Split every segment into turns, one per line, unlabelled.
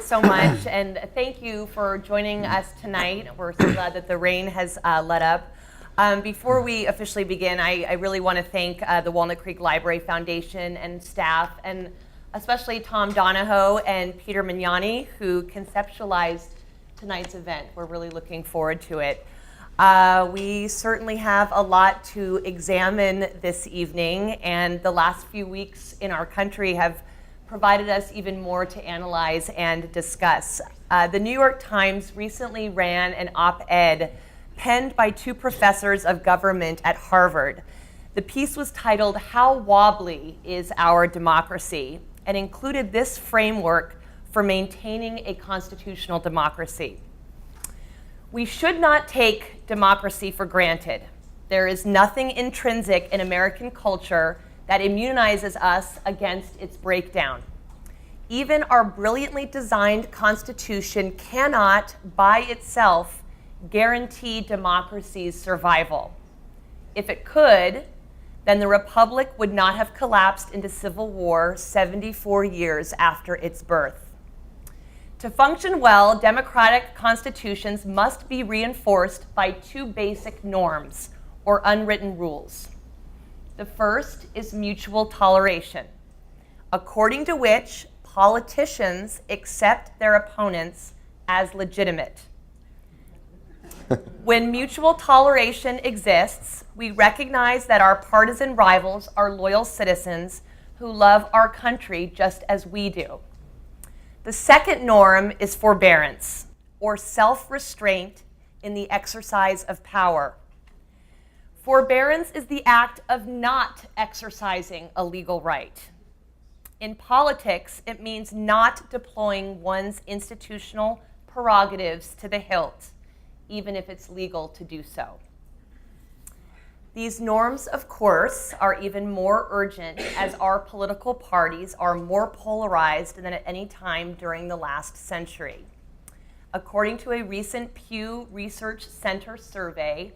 so much, and thank you for joining us tonight. We're so glad that the rain has let up. Before we officially begin, I really want to thank the Walnut Creek Library Foundation and staff, and especially Tom Donahoe and Peter Mignani, who conceptualized tonight's event. We're really looking forward to it. We certainly have a lot to examine this evening, and the last few weeks in our country have provided us even more to analyze and discuss. The New York Times recently ran an op-ed penned by two professors of government at Harvard. The piece was titled, "How Wobbly is Our Democracy?" and included this framework for maintaining a constitutional democracy. We should not take democracy for granted. There is nothing intrinsic in American culture that immunizes us against its breakdown. Even our brilliantly designed Constitution cannot, by itself, guarantee democracy's survival. If it could, then the Republic would not have collapsed into civil war 74 years after its birth. To function well, democratic constitutions must be reinforced by two basic norms, or unwritten rules. The first is mutual toleration, according to which politicians accept their opponents as legitimate. When mutual toleration exists, we recognize that our partisan rivals are loyal citizens who love our country just as we do. The second norm is forbearance, or self-restraint in the exercise of power. Forbearance is the act of not exercising a legal right. In politics, it means not deploying one's institutional prerogatives to the hilt, even if it's legal to do so. These norms, of course, are even more urgent as our political parties are more polarized than at any time during the last century. According to a recent Pew Research Center survey,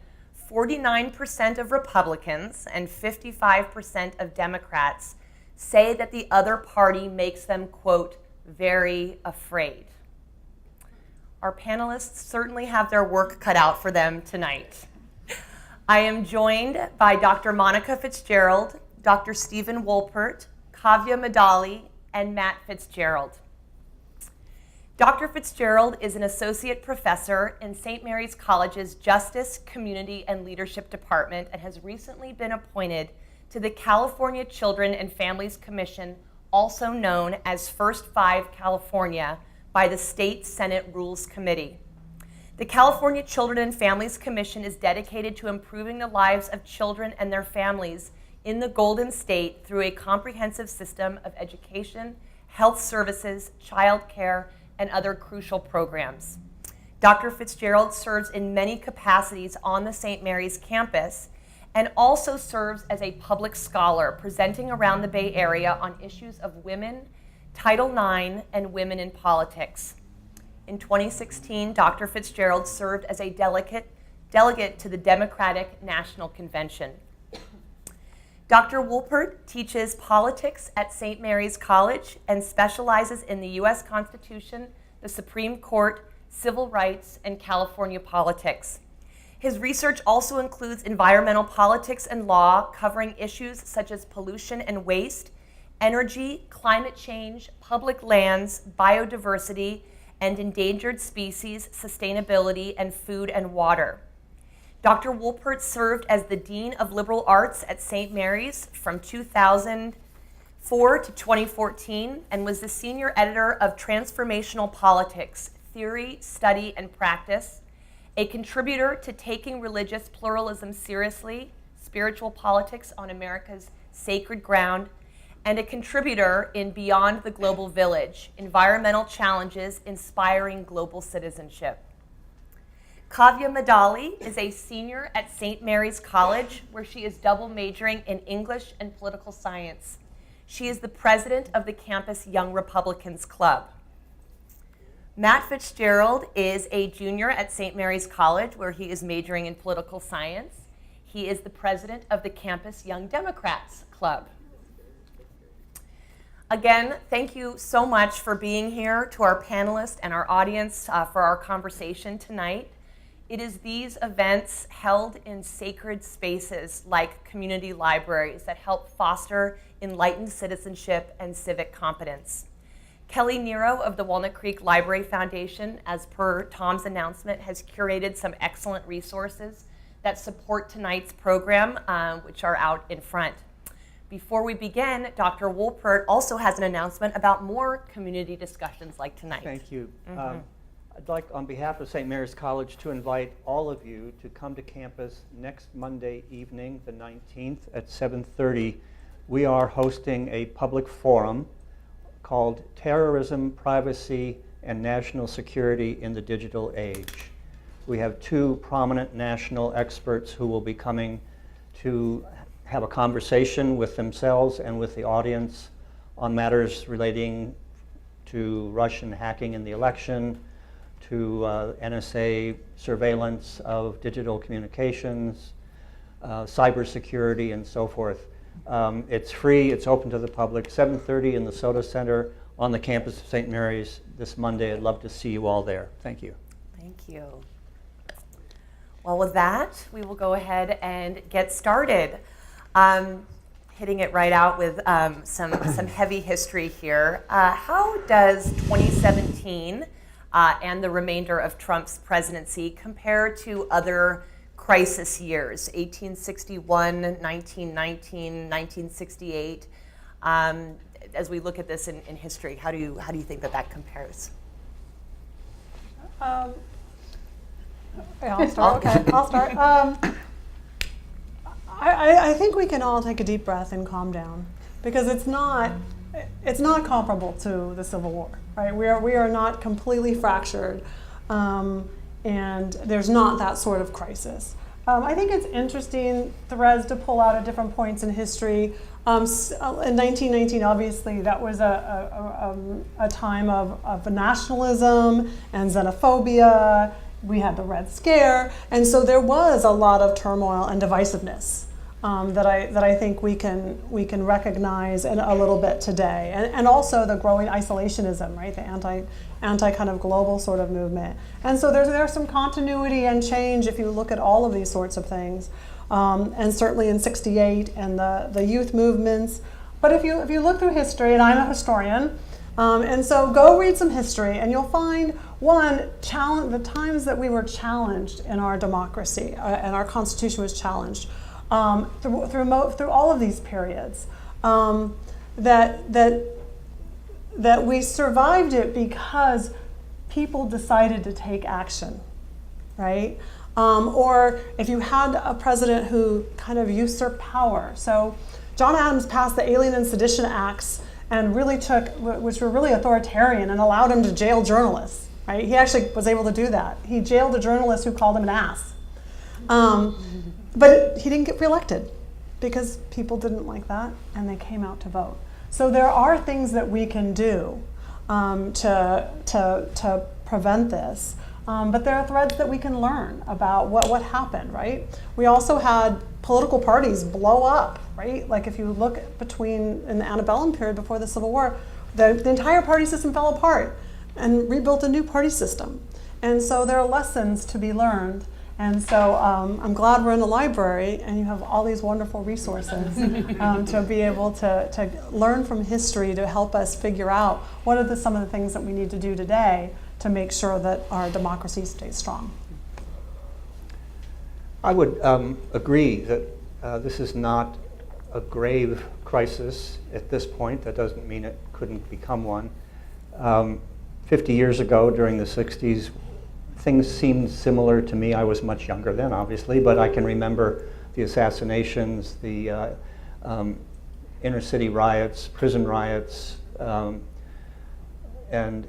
49% of Republicans and 55% of Democrats say that the other party makes them, quote, very afraid. Our panelists certainly have their work cut out for them tonight. I am joined by Dr. Monica Fitzgerald, Dr. Stephen Woolpert, Kavya Maddali, and Matt Fitzgerald. Dr. Fitzgerald is an associate professor in St. Mary's College's Justice, Community, and Leadership Department and has recently been appointed to the California Children and Families Commission, also known as First Five California, by the State Senate Rules Committee. The California Children and Families Commission is dedicated to improving the lives of children and their families in the Golden State through a comprehensive system of education, health services, child care, and other crucial programs. Dr. Fitzgerald serves in many capacities on the St. Mary's campus and also serves as a public scholar, presenting around the Bay Area on issues of women, Title IX, and women in politics. In 2016, Dr. Fitzgerald served as a delegate to the Democratic National Convention. Dr. Woolpert teaches politics at St. Mary's College and specializes in the U.S. Constitution, the Supreme Court, civil rights, and California politics. His research also includes environmental politics and law, covering issues such as pollution and waste, energy, climate change, public lands, biodiversity, and endangered species, sustainability, and food and water. Dr. Woolpert served as the Dean of Liberal Arts at St. Mary's from 2004 to 2014 and was the Senior Editor of Transformational Politics, Theory, Study, and Practice, a contributor to Taking Religious Pluralism Seriously, Spiritual Politics on America's Sacred Ground, and a contributor in Beyond the Global Village, Environmental Challenges Inspiring Global Citizenship. Kavya Maddali is a senior at St. Mary's College, where she is double majoring in English and political science. She is the president of the campus Young Republicans Club. Matt Fitzgerald is a junior at St. Mary's College, where he is majoring in political science. He is the president of the campus Young Democrats Club. Again, thank you so much for being here, to our panelists and our audience for our conversation tonight. It is these events held in sacred spaces like community libraries that help foster enlightened citizenship and civic competence. Kelly Nero of the Walnut Creek Library Foundation, as per Tom's announcement, has curated some excellent resources that support tonight's program, which are out in front. Before we begin, Dr. Woolpert also has an announcement about more community discussions like tonight.
Thank you. I'd like, on behalf of St. Mary's College, to invite all of you to come to campus next Monday evening, the 19th, at 7:30. We are hosting a public forum called Terrorism, Privacy, and National Security in the Digital Age. We have two prominent national experts who will be coming to have a conversation with themselves and with the audience on matters relating to Russian hacking in the election, to NSA surveillance of digital communications, cybersecurity, and so forth. It's free, it's open to the public, 7:30 in the Soda Center on the campus of St. Mary's this Monday. I'd love to see you all there. Thank you.
Thank you. Well, with that, we will go ahead and get started. Hitting it right out with some heavy history here. How does 2017 and the remainder of Trump's presidency compare to other crisis years, 1861, 1919, 1968? As we look at this in history, how do you think that compares?
Yeah, I'll start. Okay, I'll start. I think we can all take a deep breath and calm down, because it's not comparable to the Civil War, right? We are not completely fractured, and there's not that sort of crisis. I think it's interesting threads to pull out at different points in history. In 1919, obviously, that was a time of nationalism and xenophobia. We had the Red Scare, and so there was a lot of turmoil and divisiveness that I think we can recognize a little bit today, and also the growing isolationism, right? The anti kind of global sort of movement, and so there's some continuity and change if you look at all of these sorts of things, and certainly in '68 and the youth movements. But if you look through history, and I'm a historian. And so go read some history, and you'll find, one, the times that we were challenged in our democracy, and our Constitution was challenged through all of these periods, that we survived it because people decided to take action, right? Or if you had a president who kind of usurped power. So John Adams passed the Alien and Sedition Acts, and really which were really authoritarian, and allowed him to jail journalists, right? He actually was able to do that. He jailed a journalist who called him an ass. But he didn't get reelected because people didn't like that, and they came out to vote. So there are things that we can do to prevent this. But there are threads that we can learn about what happened, right? We also had political parties blow up, right? Like if you look in the antebellum period before the Civil War, the entire party system fell apart and rebuilt a new party system. And so there are lessons to be learned. And so I'm glad we're in the library and you have all these wonderful resources to be able to learn from history to help us figure out what are some of the things that we need to do today to make sure that our democracy stays strong.
I would agree that this is not a grave crisis at this point. That doesn't mean it couldn't become one. 50 years ago, during the 60s, things seemed similar to me. I was much younger then, obviously, but I can remember the assassinations, the inner city riots, prison riots, and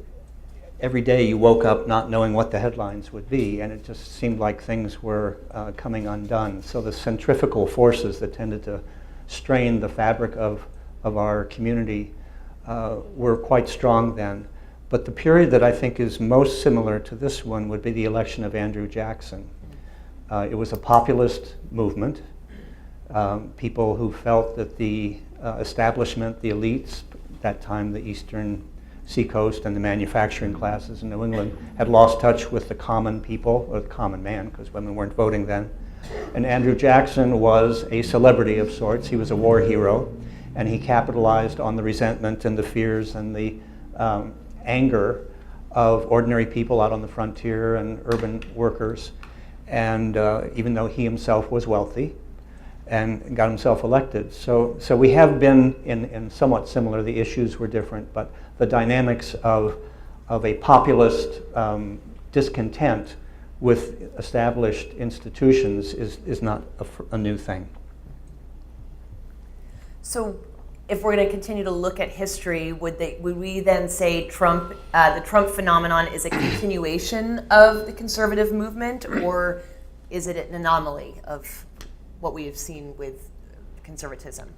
every day you woke up not knowing what the headlines would be, and it just seemed like things were coming undone. So the centrifugal forces that tended to strain the fabric of our community were quite strong then. But the period that I think is most similar to this one would be the election of Andrew Jackson. It was a populist movement. People who felt that the establishment, the elites, that time the eastern seacoast and the manufacturing classes in New England had lost touch with the common people, or the common man, because women weren't voting then. And Andrew Jackson was a celebrity of sorts. He was a war hero, and he capitalized on the resentment and the fears and the anger of ordinary people out on the frontier and urban workers. And even though he himself was wealthy, and got himself elected. So we have been in somewhat similar. The issues were different, but the dynamics of a populist discontent with established institutions is not a new thing.
So if we're going to continue to look at history, would we then say the Trump phenomenon is a continuation of the conservative movement, or is it an anomaly of what we have seen with conservatism?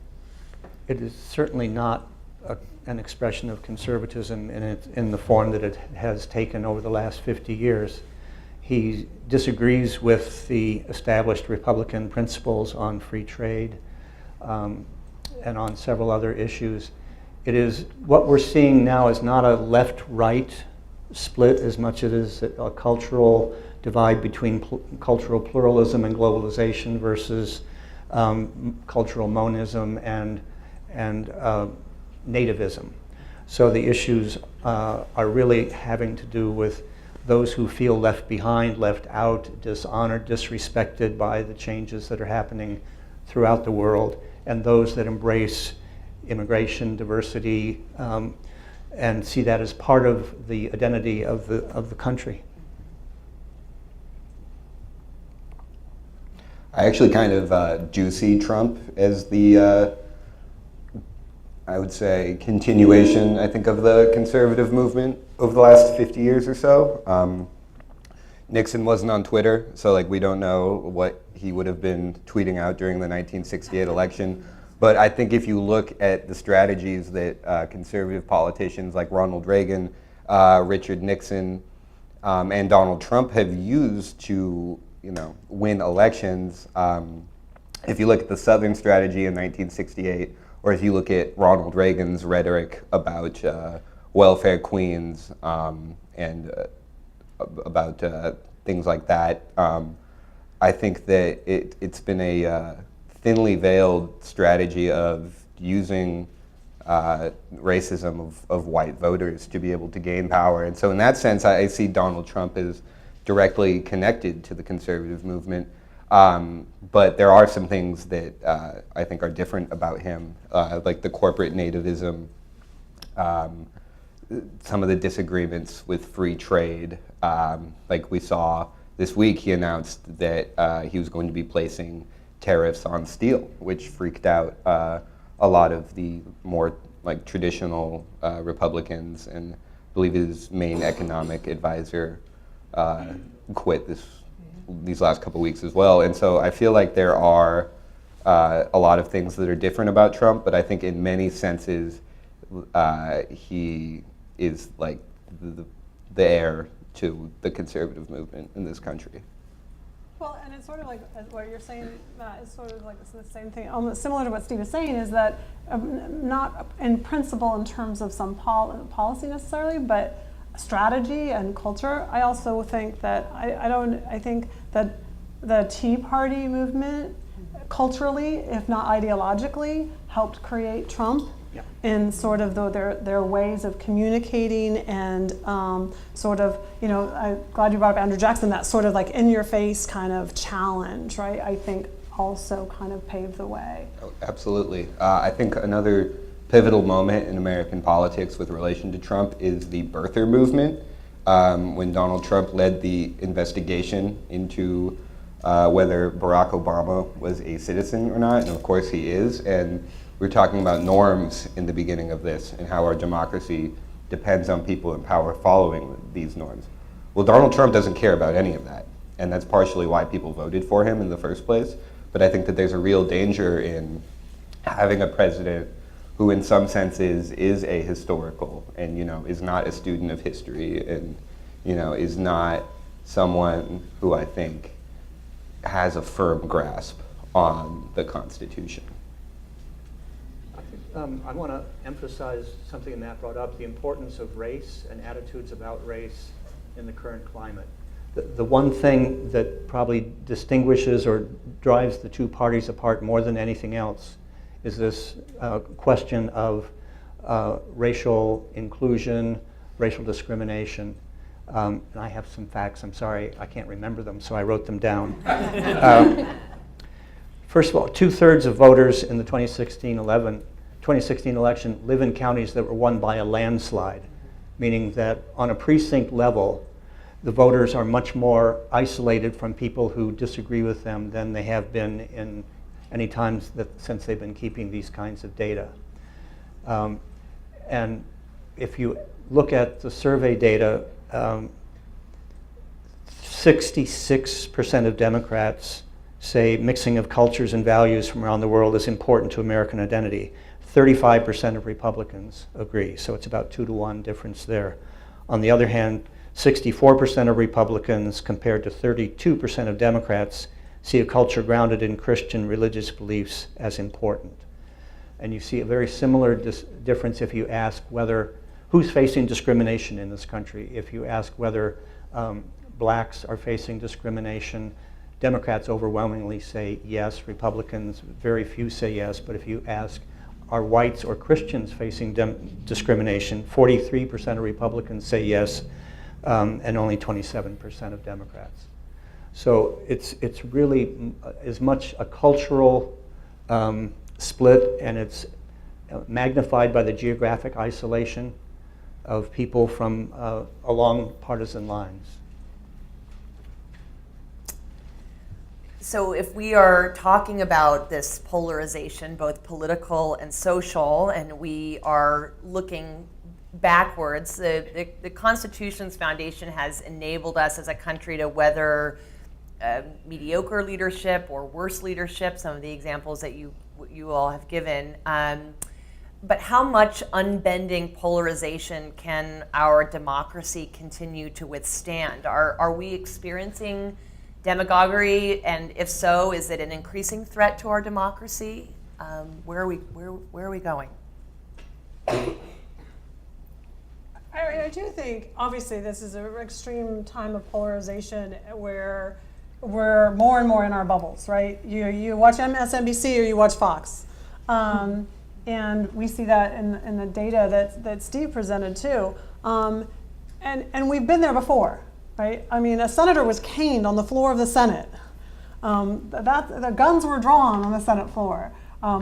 It is certainly not an expression of conservatism in the form that it has taken over the last 50 years. He disagrees with the established Republican principles on free trade and on several other issues. It is, what we're seeing now is not a left-right split as much as it is a cultural divide between cultural pluralism and globalization versus cultural monism and nativism. So the issues are really having to do with those who feel left behind, left out, dishonored, disrespected by the changes that are happening throughout the world, and those that embrace immigration, diversity, and see that as part of the identity of the country.
I actually kind of do see Trump as the, I would say, continuation, I think, of the conservative movement over the last 50 years or so. Nixon wasn't on Twitter, so we don't know what he would have been tweeting out during the 1968 election. But I think if you look at the strategies that conservative politicians like Ronald Reagan, Richard Nixon, and Donald Trump have used to win elections, if you look at the Southern strategy in 1968, or if you look at Ronald Reagan's rhetoric about welfare queens and about things like that, I think that it's been a thinly veiled strategy of using racism of white voters to be able to gain power. And so in that sense, I see Donald Trump as directly connected to the conservative movement. But there are some things that I think are different about him, like the corporate nativism, some of the disagreements with free trade. Like we saw this week, he announced that he was going to be placing tariffs on steel, which freaked out a lot of the more traditional Republicans, and I believe his main economic advisor quit these last couple weeks as well. And so I feel like there are a lot of things that are different about Trump, but I think in many senses he is the heir to the conservative movement in this country.
Well, and it's sort of like what you're saying, Matt, is sort of it's the same thing, almost similar to what Steve is saying, is that not in principle in terms of some policy necessarily, but strategy and culture. I also think that I think that the Tea Party movement culturally, if not ideologically, helped create Trump.
Yeah.
In sort of their ways of communicating and sort of, I'm glad you brought up Andrew Jackson, that sort of in your face kind of challenge, right? I think also kind of paved the way.
Oh, absolutely. I think another pivotal moment in American politics with relation to Trump is the birther movement. When Donald Trump led the investigation into whether Barack Obama was a citizen or not, and of course he is, and we're talking about norms in the beginning of this and how our democracy depends on people in power following these norms. Well, Donald Trump doesn't care about any of that, and that's partially why people voted for him in the first place. But I think that there's a real danger in having a president who in some senses is ahistorical and is not a student of history and is not someone who I think has a firm grasp on the Constitution.
I want to emphasize something Matt brought up, the importance of race and attitudes about race in the current climate. The one thing that probably distinguishes or drives the two parties apart more than anything else is this question of racial inclusion, racial discrimination. And I have some facts. I'm sorry, I can't remember them, so I wrote them down. First of all, 2/3 of voters in the 2016 election live in counties that were won by a landslide, meaning that on a precinct level, the voters are much more isolated from people who disagree with them than they have been in any times since they've been keeping these kinds of data. And if you look at the survey data, 66% of Democrats say mixing of cultures and values from around the world is important to American identity. 35% of Republicans agree, so it's about 2-to-1 difference there. On the other hand, 64% of Republicans compared to 32% of Democrats see a culture grounded in Christian religious beliefs as important. And you see a very similar difference if you ask who's facing discrimination in this country. If you ask whether blacks are facing discrimination, Democrats overwhelmingly say yes. Republicans, very few say yes. But if you ask, are whites or Christians facing discrimination, 43% of Republicans say yes, and only 27% of Democrats. So it's really as much a cultural split, and it's magnified by the geographic isolation of people from along partisan lines.
So if we are talking about this polarization, both political and social, and we are looking backwards, the Constitution's foundation has enabled us as a country to weather mediocre leadership or worse leadership, some of the examples that you all have given. But how much unbending polarization can our democracy continue to withstand? Are we experiencing demagoguery, and if so, is it an increasing threat to our democracy? Where are we going?
I do think, obviously, this is an extreme time of polarization where we're more and more in our bubbles, right? You watch MSNBC or you watch Fox. And we see that in the data that Steve presented too. And we've been there before, right? I mean, a senator was caned on the floor of the Senate. The guns were drawn on the Senate floor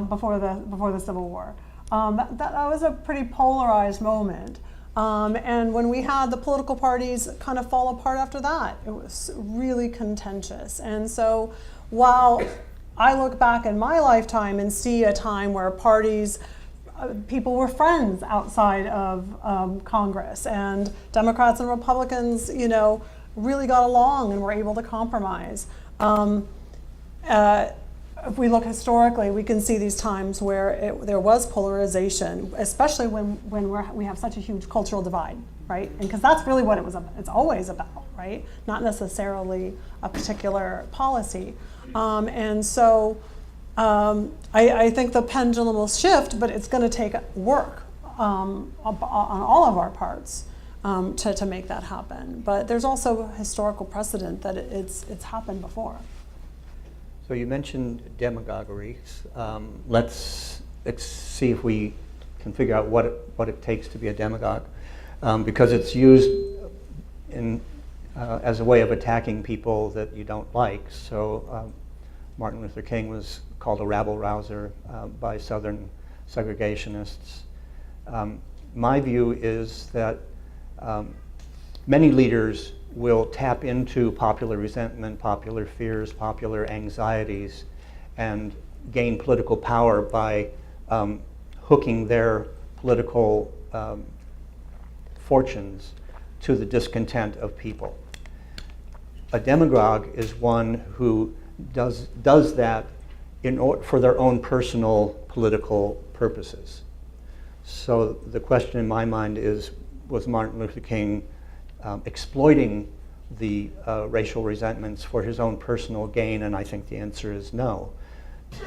before the Civil War. That was a pretty polarized moment. And when we had the political parties kind of fall apart after that, it was really contentious. And so while I look back in my lifetime and see a time where people were friends outside of Congress, and Democrats and Republicans, really got along and were able to compromise. If we look historically, we can see these times where there was polarization, especially when we have such a huge cultural divide, right? And because that's really what it's always about, right? Not necessarily a particular policy. And so I think the pendulum will shift, but it's going to take work on all of our parts to make that happen. But there's also historical precedent that it's happened before.
So you mentioned demagoguery. Let's see if we can figure out what it takes to be a demagogue, because it's used as a way of attacking people that you don't like. So Martin Luther King was called a rabble-rouser by Southern segregationists. My view is that many leaders will tap into popular resentment, popular fears, popular anxieties, and gain political power by hooking their political fortunes to the discontent of people. A demagogue is one who does that for their own personal political purposes. So the question in my mind is, was Martin Luther King exploiting the racial resentments for his own personal gain? And I think the answer is no.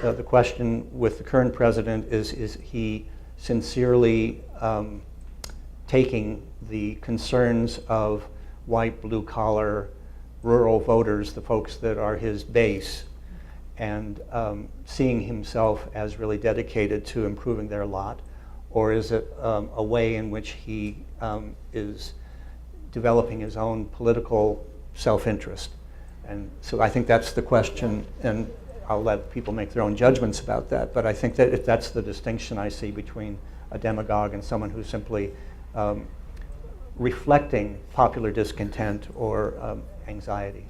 The question with the current president is he sincerely taking the concerns of white, blue-collar, rural voters, the folks that are his base, and seeing himself as really dedicated to improving their lot? Or is it a way in which he is developing his own political self-interest? And so I think that's the question, and I'll let people make their own judgments about that. But I think that if that's the distinction I see between a demagogue and someone who's simply reflecting popular discontent or anxiety.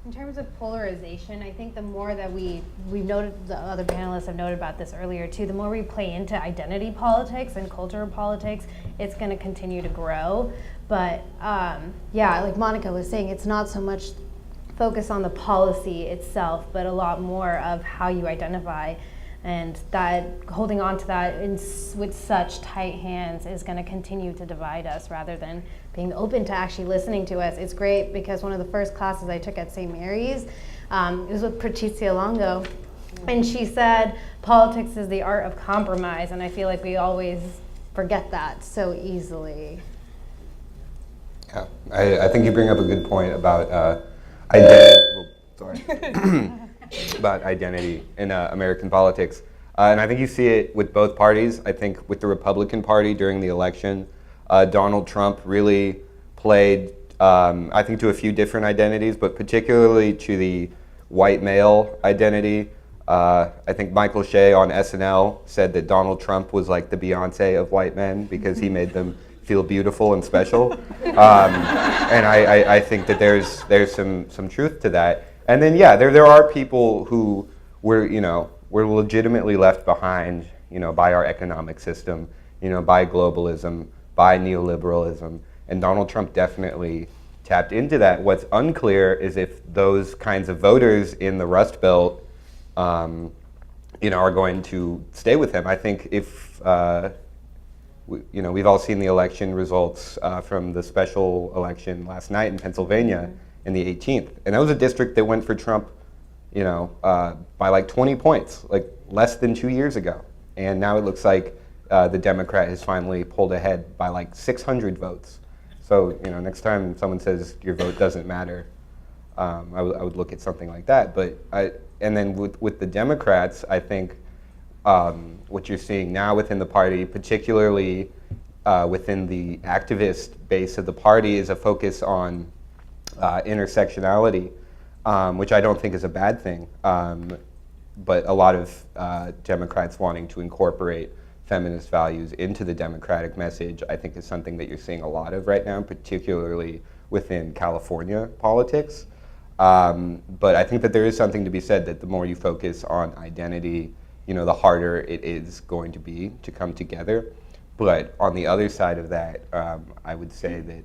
In terms of polarization, I think the more that we've noted, the other panelists have noted about this earlier too, the more we play into identity politics and cultural politics, it's going to continue to grow. But yeah, like Monica was saying, it's not so much focus on the policy itself, but a lot more of how you identify. And that holding on to that with such tight hands is going to continue to divide us rather than being open to actually listening to us. It's great because one of the first classes I took at St. Mary's, it was with Patricia Longo, and she said, politics is the art of compromise, and I feel like we always forget that so easily.
Yeah, I think you bring up a good point about identity. About identity in American politics. And I think you see it with both parties. I think with the Republican Party during the election, Donald Trump really played, I think, to a few different identities, but particularly to the white male identity. I think Michael Shea on SNL said that Donald Trump was like the Beyonce of white men because he made them feel beautiful and special. And I think that there's some truth to that. And then, yeah, there are people who were legitimately left behind, by our economic system, by globalism, by neoliberalism, and Donald Trump definitely tapped into that. What's unclear is if those kinds of voters in the Rust Belt, are going to stay with him. I think if, we've all seen the election results from the special election last night in Pennsylvania. In the 18th. And that was a district that went for Trump, by like 20 points, like less than 2 years ago. And now it looks like the Democrat has finally pulled ahead by like 600 votes. So, next time someone says your vote doesn't matter, I would look at something like that. And then with the Democrats, I think what you're seeing now within the party, particularly within the activist base of the party, is a focus on intersectionality, which I don't think is a bad thing, but a lot of Democrats wanting to incorporate feminist values into the Democratic message, I think is something that you're seeing a lot of right now, particularly within California politics. But I think that there is something to be said that the more you focus on identity, the harder it is going to be to come together. But on the other side of that, I would say that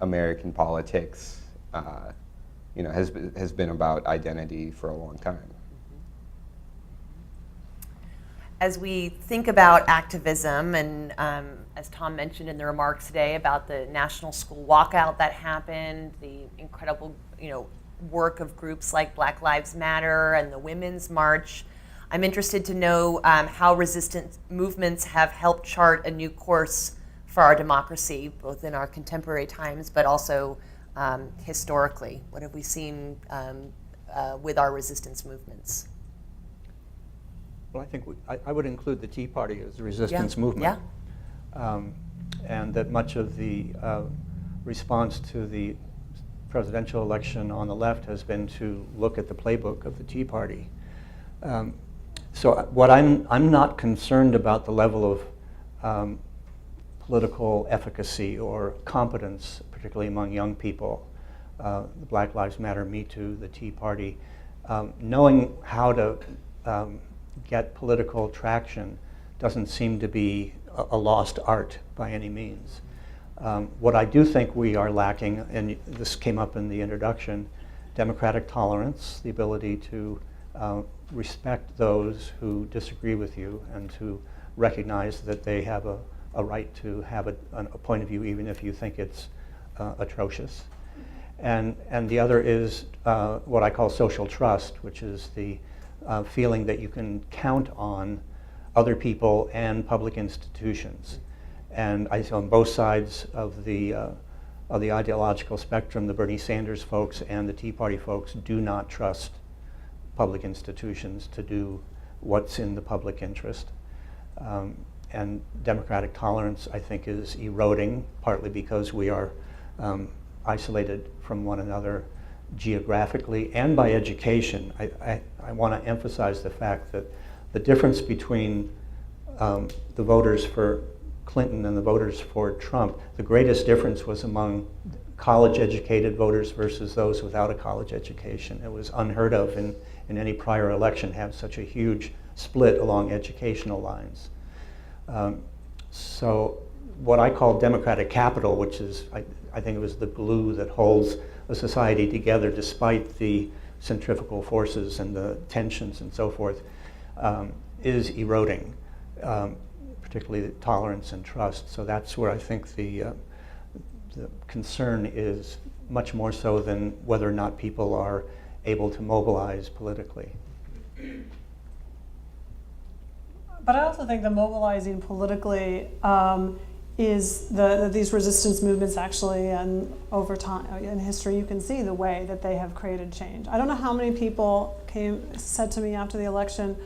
American politics has been about identity for a long time.
As we think about activism, and as Tom mentioned in the remarks today about the national school walkout that happened, the incredible work of groups like Black Lives Matter and the Women's March, I'm interested to know how resistance movements have helped chart a new course for our democracy, both in our contemporary times, but also historically. What have we seen with our resistance movements?
Well, I think I would include the Tea Party as a resistance movement.
Yeah.
And that much of the response to the presidential election on the left has been to look at the playbook of the Tea Party. So what I'm not concerned about the level of political efficacy or competence, particularly among young people, the Black Lives Matter, Me Too, the Tea Party. Knowing how to get political traction doesn't seem to be a lost art by any means. What I do think we are lacking, and this came up in the introduction, democratic tolerance, the ability to respect those who disagree with you and to recognize that they have a right to have a point of view even if you think it's atrocious. And the other is what I call social trust, which is the feeling that you can count on other people and public institutions. And I see on both sides of the ideological spectrum, the Bernie Sanders folks and the Tea Party folks do not trust public institutions to do what's in the public interest. And democratic tolerance, I think, is eroding, partly because we are isolated from one another geographically and by education. I want to emphasize the fact that the difference between the voters for Clinton and the voters for Trump, the greatest difference was among college-educated voters versus those without a college education. It was unheard of in any prior election to have such a huge split along educational lines. So what I call democratic capital, which is, I think it was the glue that holds a society together despite the centrifugal forces and the tensions and so forth, is eroding, particularly tolerance and trust. So that's where I think the concern is much more so than whether or not people are able to mobilize politically.
But I also think the mobilizing politically is these resistance movements actually, and over time in history, you can see the way that they have created change. I don't know how many people said to me after the election,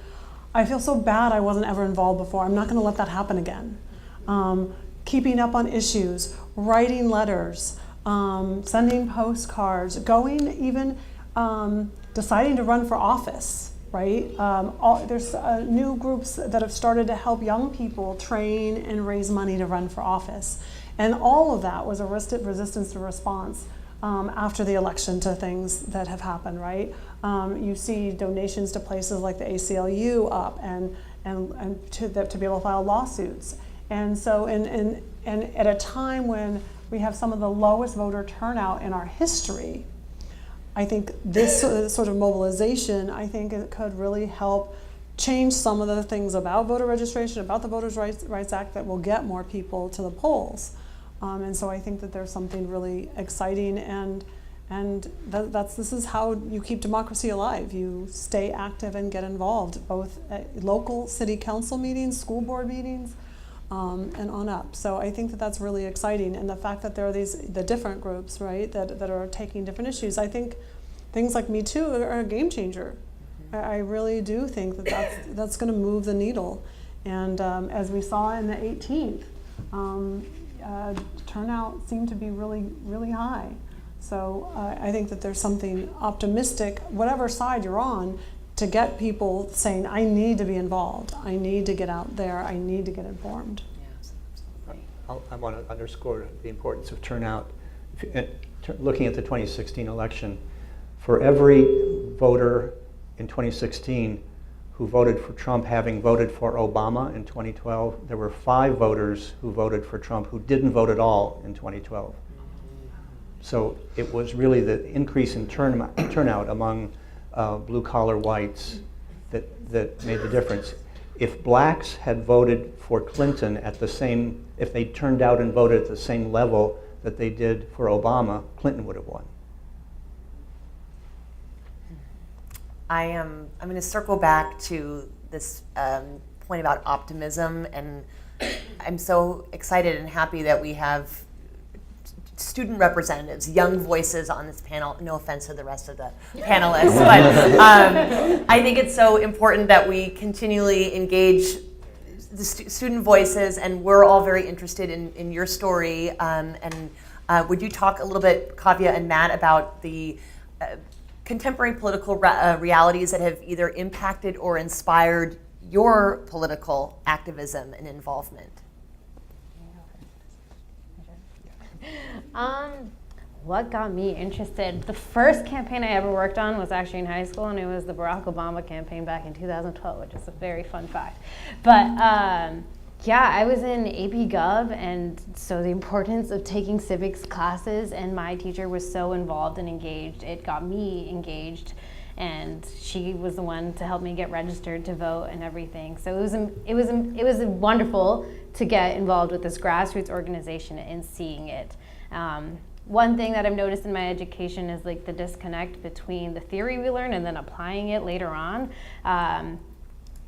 I feel so bad I wasn't ever involved before. I'm not going to let that happen again. Keeping up on issues, writing letters, sending postcards, going even deciding to run for office. Right? There's new groups that have started to help young people train and raise money to run for office. And all of that was a resistance to response after the election to things that have happened, right? You see donations to places like the ACLU up and to be able to file lawsuits. And so and at a time when we have some of the lowest voter turnout in our history, I think this sort of mobilization, I think it could really help change some of the things about voter registration, about the Voters' Rights Act that will get more people to the polls. And so I think that there's something really exciting, and this is how you keep democracy alive. You stay active and get involved, both at local city council meetings, school board meetings, and on up. So I think that that's really exciting, and the fact that there are the different groups, right, that are taking different issues. I think things like Me Too are a game changer. I really do think that that's going to move the needle. And as we saw in the 18th, turnout seemed to be really, really high. So I think that there's something optimistic, whatever side you're on, to get people saying, I need to be involved, I need to get out there, I need to get informed.
Yes, absolutely.
I want to underscore the importance of turnout. Looking at the 2016 election, for every voter in 2016 who voted for Trump having voted for Obama in 2012, there were 5 voters who voted for Trump who didn't vote at all in 2012. So it was really the increase in turnout among blue-collar whites that made the difference. If blacks had voted for Clinton if they turned out and voted at the same level that they did for Obama, Clinton would have won.
I'm going to circle back to this point about optimism, and I'm so excited and happy that we have student representatives, young voices on this panel. No offense to the rest of the panelists, but I think it's so important that we continually engage the student voices, and we're all very interested in your story. Would you talk a little bit, Kavya and Matt, about the contemporary political realities that have either impacted or inspired your political activism and involvement?
What got me interested? The first campaign I ever worked on was actually in high school, and it was the Barack Obama campaign back in 2012, which is a very fun fact. But yeah, I was in AP Gov, and so the importance of taking civics classes, and my teacher was so involved and engaged, it got me engaged, and she was the one to help me get registered to vote and everything. So it was wonderful to get involved with this grassroots organization and seeing it. one thing that I've noticed in my education is like the disconnect between the theory we learn and then applying it later on.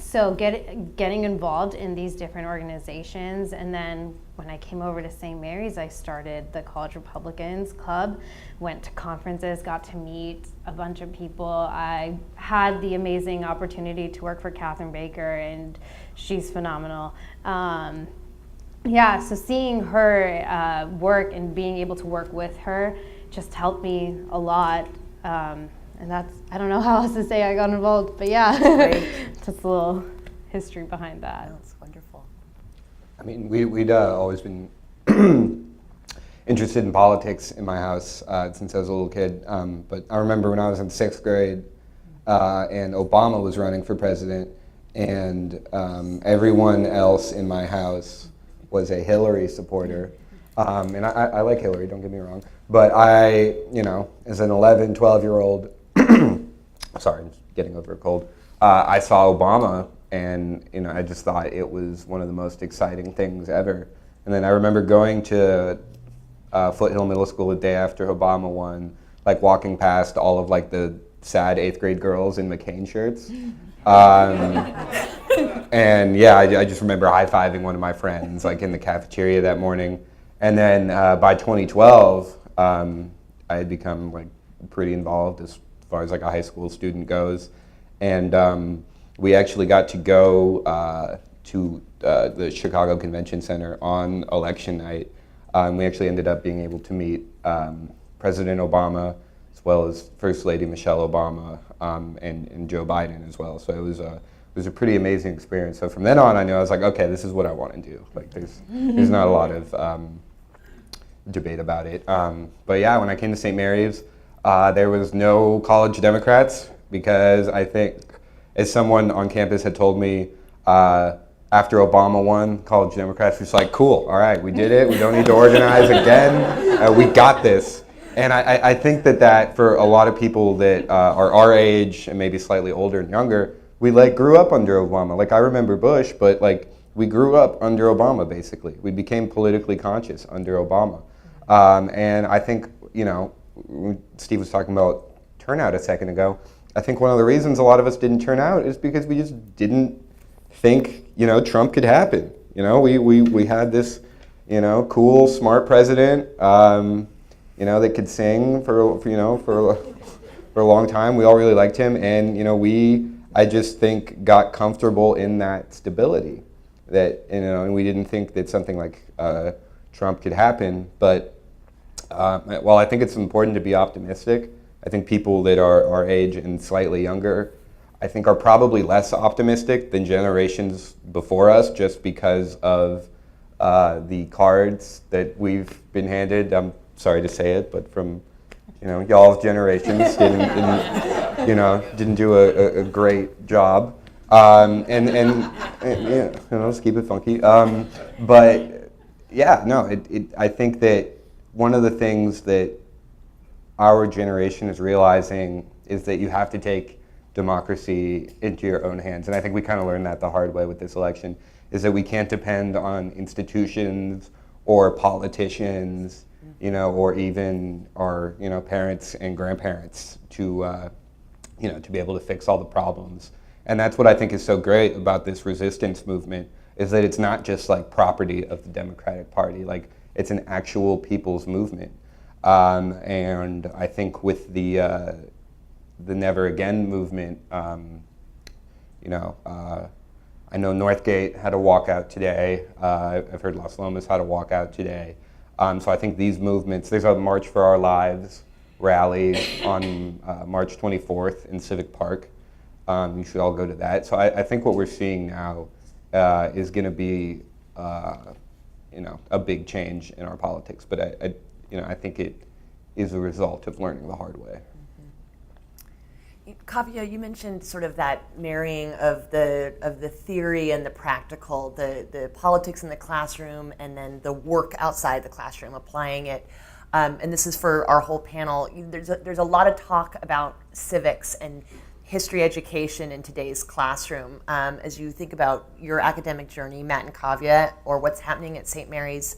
So getting involved in these different organizations, and then when I came over to St. Mary's, I started the College Republicans Club, went to conferences, got to meet a bunch of people. I had the amazing opportunity to work for Catherine Baker, and she's phenomenal. So seeing her work and being able to work with her just helped me a lot. And that's, I don't know how else to say I got involved, but yeah, just a little history behind that.
That's wonderful.
I mean, we'd always been interested in politics in my house since I was a little kid. But I remember when I was in 6th grade and Obama was running for president, and everyone else in my house was a Hillary supporter. And I like Hillary, don't get me wrong. But I, as an 11, 12-year-old, sorry, I'm getting over a cold, I saw Obama, and I just thought it was one of the most exciting things ever. And then I remember going to Foothill Middle School the day after Obama won, like walking past all of like the sad 8th grade girls in McCain shirts. And yeah, I just remember high-fiving one of my friends like in the cafeteria that morning. And then by 2012, I had become like pretty involved as far as like a high school student goes. And we actually got to go to the Chicago Convention Center on election night. We actually ended up being able to meet President Obama, as well as First Lady Michelle Obama, and Joe Biden as well. So it was a pretty amazing experience. So from then on, I knew I was like, okay, this is what I want to do. Like there's not a lot of debate about it. But yeah, when I came to St. Mary's, there was no college Democrats, because I think, as someone on campus had told me, after Obama won, college Democrats were just like, cool, all right, we did it, we don't need to organize again, we got this. And I think that for a lot of people that are our age and maybe slightly older and younger, we like grew up under Obama. Like I remember Bush, but like we grew up under Obama basically. We became politically conscious under Obama. And I think, Steve was talking about turnout a second ago. I think one of the reasons a lot of us didn't turn out is because we just didn't think, Trump could happen. We had this, cool, smart president, that could sing for a long time. We all really liked him, and I just think got comfortable in that stability. That and we didn't think that something like Trump could happen. But while I think it's important to be optimistic, I think people that are our age and slightly younger, I think are probably less optimistic than generations before us, just because of the cards that we've been handed. I'm sorry to say it, but from y'all's generations didn't do a great job, and let's keep it funky. But yeah, no, I think that one of the things that our generation is realizing is that you have to take democracy into your own hands. And I think we kind of learned that the hard way with this election, is that we can't depend on institutions or politicians, or even our, parents and grandparents to be able to fix all the problems. And that's what I think is so great about this resistance movement, is that it's not just like property of the Democratic Party, like it's an actual people's movement. And I think with the Never Again movement, I know Northgate had a walkout today. I've heard Las Lomas had a walkout today. So I think these movements, there's a March for Our Lives rally on March 24th in Civic Park. You should all go to that. So I think what we're seeing now is going to be, a big change in our politics. But I think it is a result of learning the hard way.
Kavya, you mentioned sort of that marrying of the theory and the practical, the politics in the classroom, and then the work outside the classroom, applying it. And this is for our whole panel. There's a lot of talk about civics and history education in today's classroom. As you think about your academic journey, Matt and Kavya, or what's happening at St. Mary's,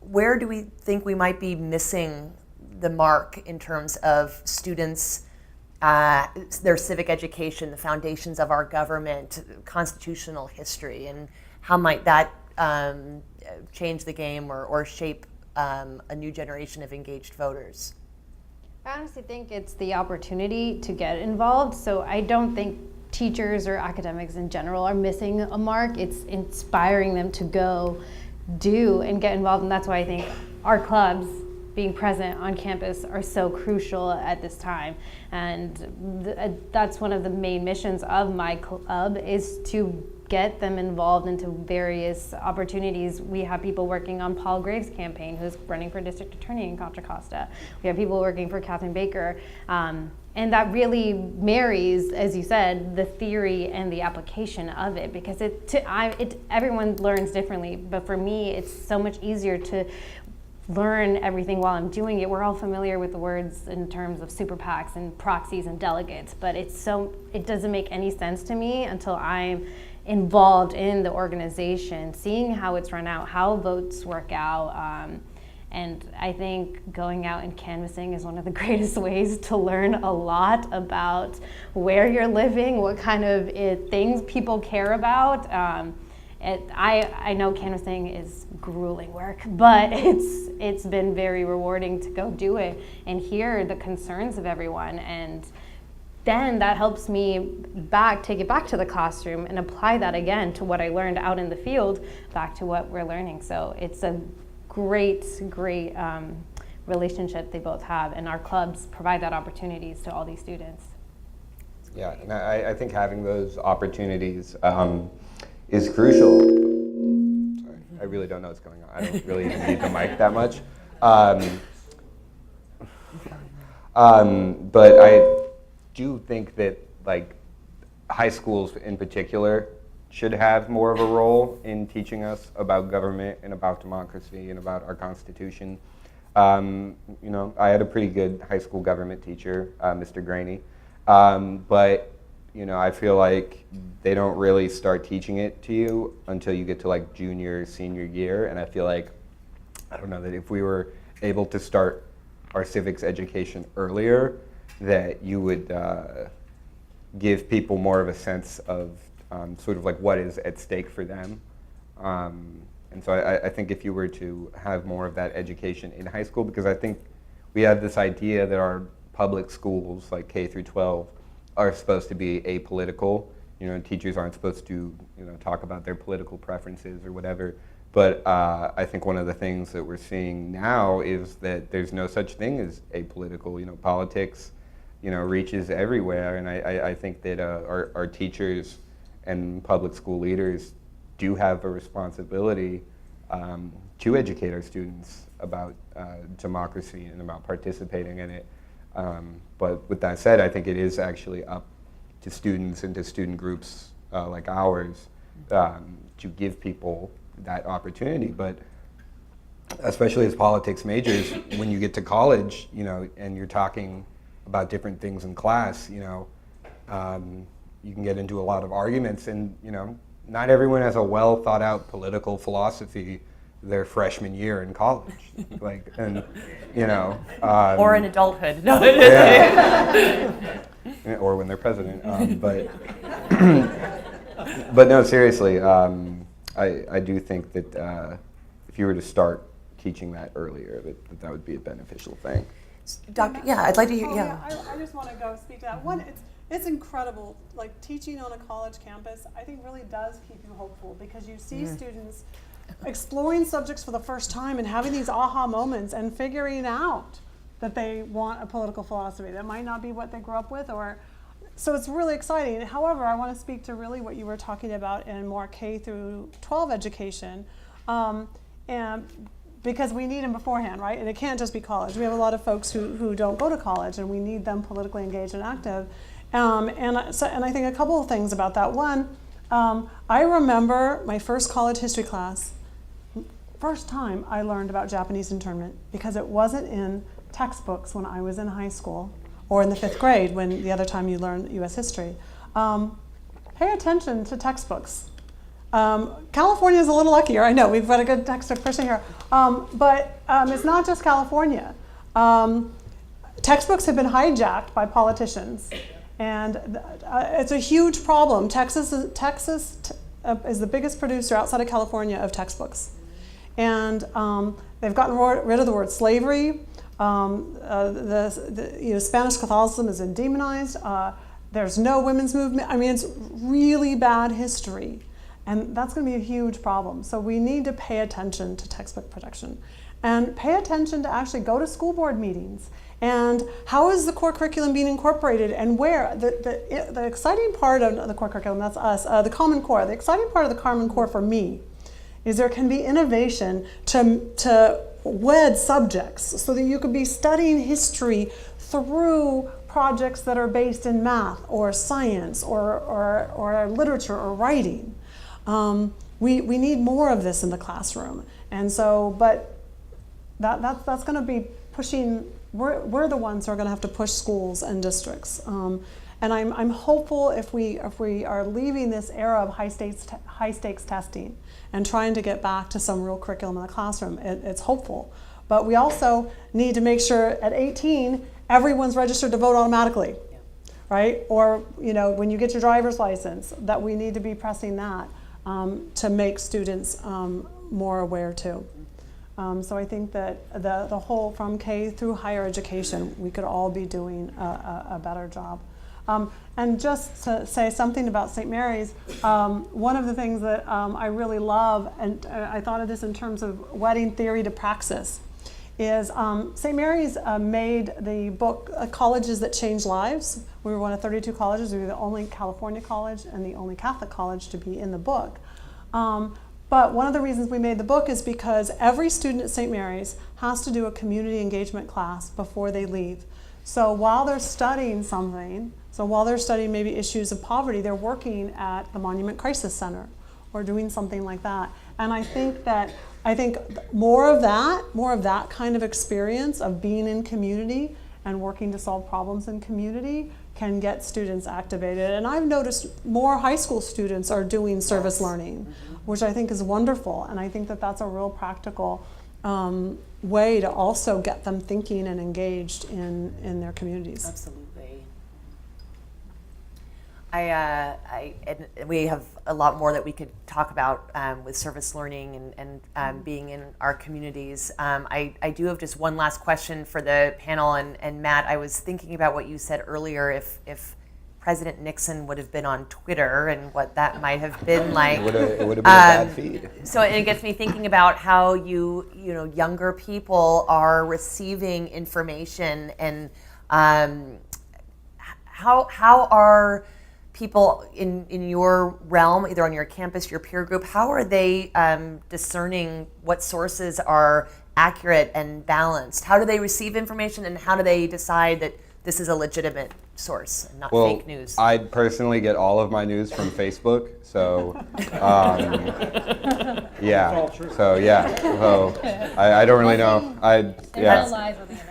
where do we think we might be missing the mark in terms of students, their civic education, the foundations of our government, constitutional history, and how might that change the game or shape a new generation of engaged voters?
I honestly think it's the opportunity to get involved. So I don't think teachers or academics in general are missing a mark. It's inspiring them to go do and get involved. And that's why I think our clubs being present on campus are so crucial at this time. And that's one of the main missions of my club, is to get them involved into various opportunities. We have people working on Paul Graves' campaign, who's running for district attorney in Contra Costa. We have people working for Catherine Baker. And that really marries, as you said, the theory and the application of it, because everyone learns differently. But for me, it's so much easier to learn everything while I'm doing it. We're all familiar with the words in terms of super PACs and proxies and delegates, but it doesn't make any sense to me until I'm involved in the organization, seeing how it's run out, how votes work out. And I think going out and canvassing is one of the greatest ways to learn a lot about where you're living, what kind of things people care about. I know canvassing is grueling work, but it's been very rewarding to go do it and hear the concerns of everyone. And then that helps me take it back to the classroom and apply that again to what I learned out in the field, back to what we're learning. So it's a great relationship they both have, and our clubs provide that opportunities to all these students.
Yeah, and I think having those opportunities is crucial. Sorry, I really don't know what's going on. I don't really even need the mic that much. But I do think that high schools in particular should have more of a role in teaching us about government and about democracy and about our Constitution. I had a pretty good high school government teacher, Mr. Graney, but I feel like they don't really start teaching it to you until you get to junior, senior year, and I feel like, I don't know, that if we were able to start our civics education earlier, that you would give people more of a sense of sort of what is at stake for them. And so I think if you were to have more of that education in high school, because I think we have this idea that our public schools, like K-12, are supposed to be apolitical. Teachers aren't supposed to, talk about their political preferences or whatever. But I think one of the things that we're seeing now is that there's no such thing as apolitical. Politics, reaches everywhere, and I think that our teachers and public school leaders do have a responsibility to educate our students about democracy and about participating in it. But with that said, I think it is actually up to students and to student groups like ours to give people that opportunity. But especially as politics majors, when you get to college, and you're talking about different things in class, you can get into a lot of arguments, and not everyone has a well thought out political philosophy their freshman year in college,
or in adulthood. No.
Yeah. Or when they're president, but no, seriously, I do think that if you were to start teaching that earlier, that would be a beneficial thing.
Doctor, yeah, I'd like to hear.
I just want to go speak to that. One, it's incredible. Teaching on a college campus, I think, really does keep you hopeful, because you see students exploring subjects for the first time and having these aha moments and figuring out that they want a political philosophy that might not be what they grew up with, so it's really exciting. However, I want to speak to really what you were talking about in more K-12 education, and because we need them beforehand, right? And it can't just be college. We have a lot of folks who don't go to college, and we need them politically engaged and active. And I think a couple of things about that. One, I remember my first college history class, first time I learned about Japanese internment, because it wasn't in textbooks when I was in high school, or in the 5th grade, when the other time you learned U.S. history. Pay attention to textbooks. California is a little luckier. I know we've got a good textbook person here, but it's not just California. Textbooks have been hijacked by politicians, and it's a huge problem. Texas is the biggest producer outside of California of textbooks, and they've gotten rid of the word slavery. Spanish Catholicism is demonized. There's no women's movement. I mean, it's really bad history. And that's going to be a huge problem. So we need to pay attention to textbook protection and pay attention to actually go to school board meetings. And how is the core curriculum being incorporated and where? The exciting part of the core curriculum, that's us, the Common Core. The exciting part of the Common Core for me is there can be innovation to wed subjects so that you could be studying history through projects that are based in math or science or literature or writing. We need more of this in the classroom, and so, but that's going to be pushing. We're the ones who are going to have to push schools and districts, and I'm hopeful if we are leaving this era of high stakes testing and trying to get back to some real curriculum in the classroom. It's hopeful, but we also need to make sure at 18 everyone's registered to vote automatically, right? Or when you get your driver's license, that we need to be pressing that. To make students more aware too. So I think that the whole from K through higher education, we could all be doing a better job. And just to say something about St. Mary's, one of the things that I really love, and I thought of this in terms of wedding theory to praxis, is St. Mary's made the book Colleges That Change Lives. We were one of 32 colleges. We were the only California college and the only Catholic college to be in the book. But one of the reasons we made the book is because every student at St. Mary's has to do a community engagement class before they leave. So while they're studying something, while they're studying maybe issues of poverty, they're working at the Monument Crisis Center or doing something like that. And I think more of that kind of experience of being in community and working to solve problems in community can get students activated. And I've noticed more high school students are doing service learning, which I think is wonderful. And I think that that's a real practical way to also get them thinking and engaged in their communities.
Absolutely. We have a lot more that we could talk about with service learning and being in our communities. I do have just one last question for the panel, and Matt, I was thinking about what you said earlier, if President Nixon would have been on Twitter and what that might have been like.
It would have been a bad feed.
So it gets me thinking about how younger people are receiving information, and how are people in your realm, either on your campus, your peer group, how are they discerning what sources are accurate and balanced? How do they receive information, and how do they decide that this is a legitimate source and not fake news?
I personally get all of my news from Facebook, so yeah. So I don't really know.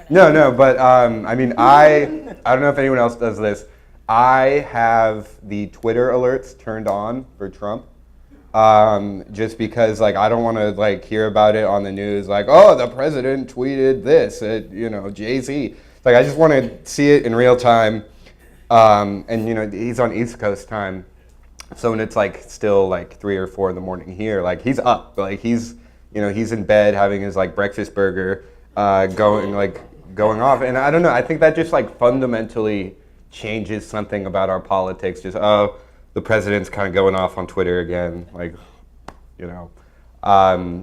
No, but I mean, I don't know if anyone else does this. I have the Twitter alerts turned on for Trump, just because I don't want to hear about it on the news, oh, the president tweeted this at Jay-Z. I just want to see it in real time, and he's on East Coast time, so when it's still 3 or 4 in the morning here, he's up, he's in bed having his breakfast burger, going off, and I don't know. I think that just fundamentally changes something about our politics. Just the president's kind of going off on Twitter again,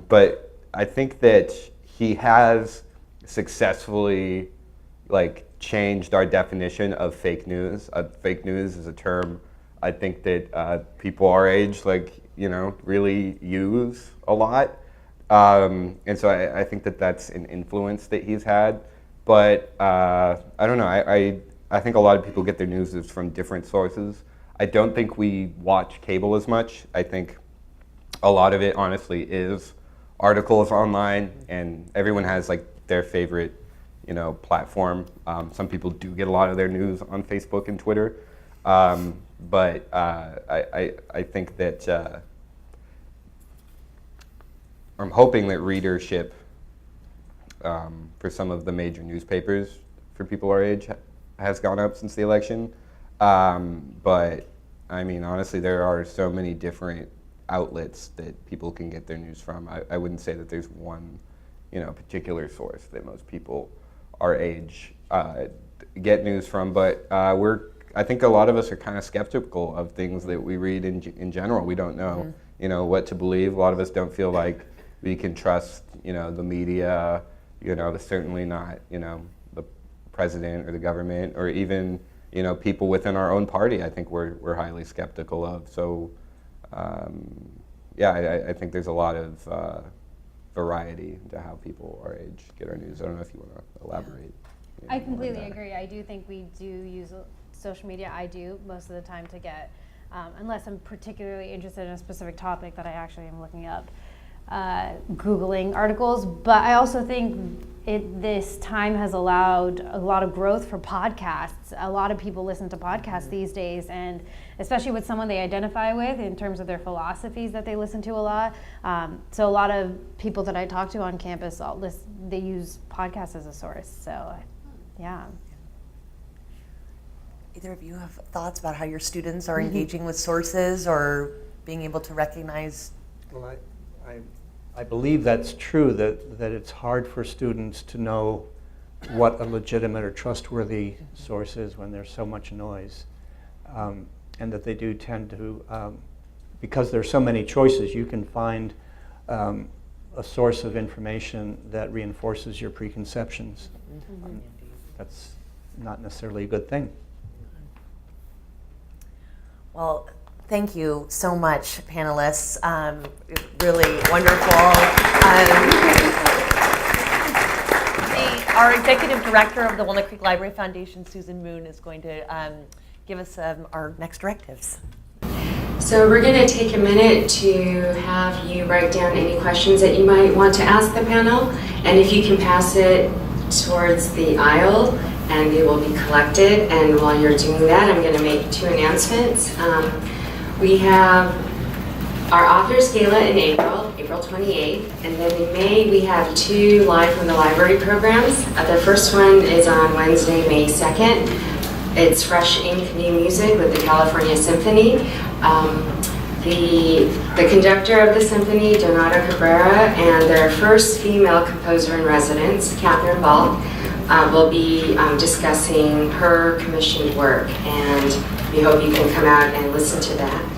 but I think that he has successfully changed our definition of fake news. Fake news is a term I think that people our age really use a lot, and so I think that that's an influence that he's had. But I don't know. I think a lot of people get their news from different sources. I don't think we watch cable as much. I think a lot of it, honestly, is articles online, and everyone has their favorite, platform. Some people do get a lot of their news on Facebook and Twitter, but I think that I'm hoping that readership for some of the major newspapers for people our age has gone up since the election. But I mean, honestly, there are so many different outlets that people can get their news from. I wouldn't say that there's one, particular source that most people our age get news from. But I think a lot of us are kind of skeptical of things that we read in general. We don't know, what to believe. A lot of us don't feel like we can trust, the media. Certainly not, the president or the government, or even, people within our own party. I think we're highly skeptical of. So, I think there's a lot of variety into how people our age get our news. I don't know if you want to elaborate.
I completely agree. I do think we do use social media. I do most of the time to get, unless I'm particularly interested in a specific topic that I actually am looking up, Googling articles. But I also think this time has allowed a lot of growth for podcasts. A lot of people listen to podcasts these days, and especially with someone they identify with in terms of their philosophies that they listen to a lot. So a lot of people that I talk to on campus, they use podcasts as a source. So, yeah.
Either of you have thoughts about how your students are engaging with sources or being able to recognize?
Well, I believe that's true, that it's hard for students to know what a legitimate or trustworthy source is when there's so much noise. And that they do tend to, because there's so many choices, you can find a source of information that reinforces your preconceptions. That's not necessarily a good thing.
Well, thank you so much, panelists. Really wonderful. Our executive director of the Walnut Creek Library Foundation, Susan Moon, is going to give us our next directives.
So we're going to take a minute to have you write down any questions that you might want to ask the panel, and if you can pass it towards the aisle, and they will be collected. And while you're doing that, I'm going to make two announcements. We have our Authors Gala in April 28th, and then in May we have two Live from the Library programs. The first one is on Wednesday, May 2nd. It's Fresh Ink New Music with the California Symphony. The conductor of the symphony, Donato Cabrera, and their first female composer in residence, Catherine Ball, will be discussing her commissioned work, and we hope you can come out and listen to that.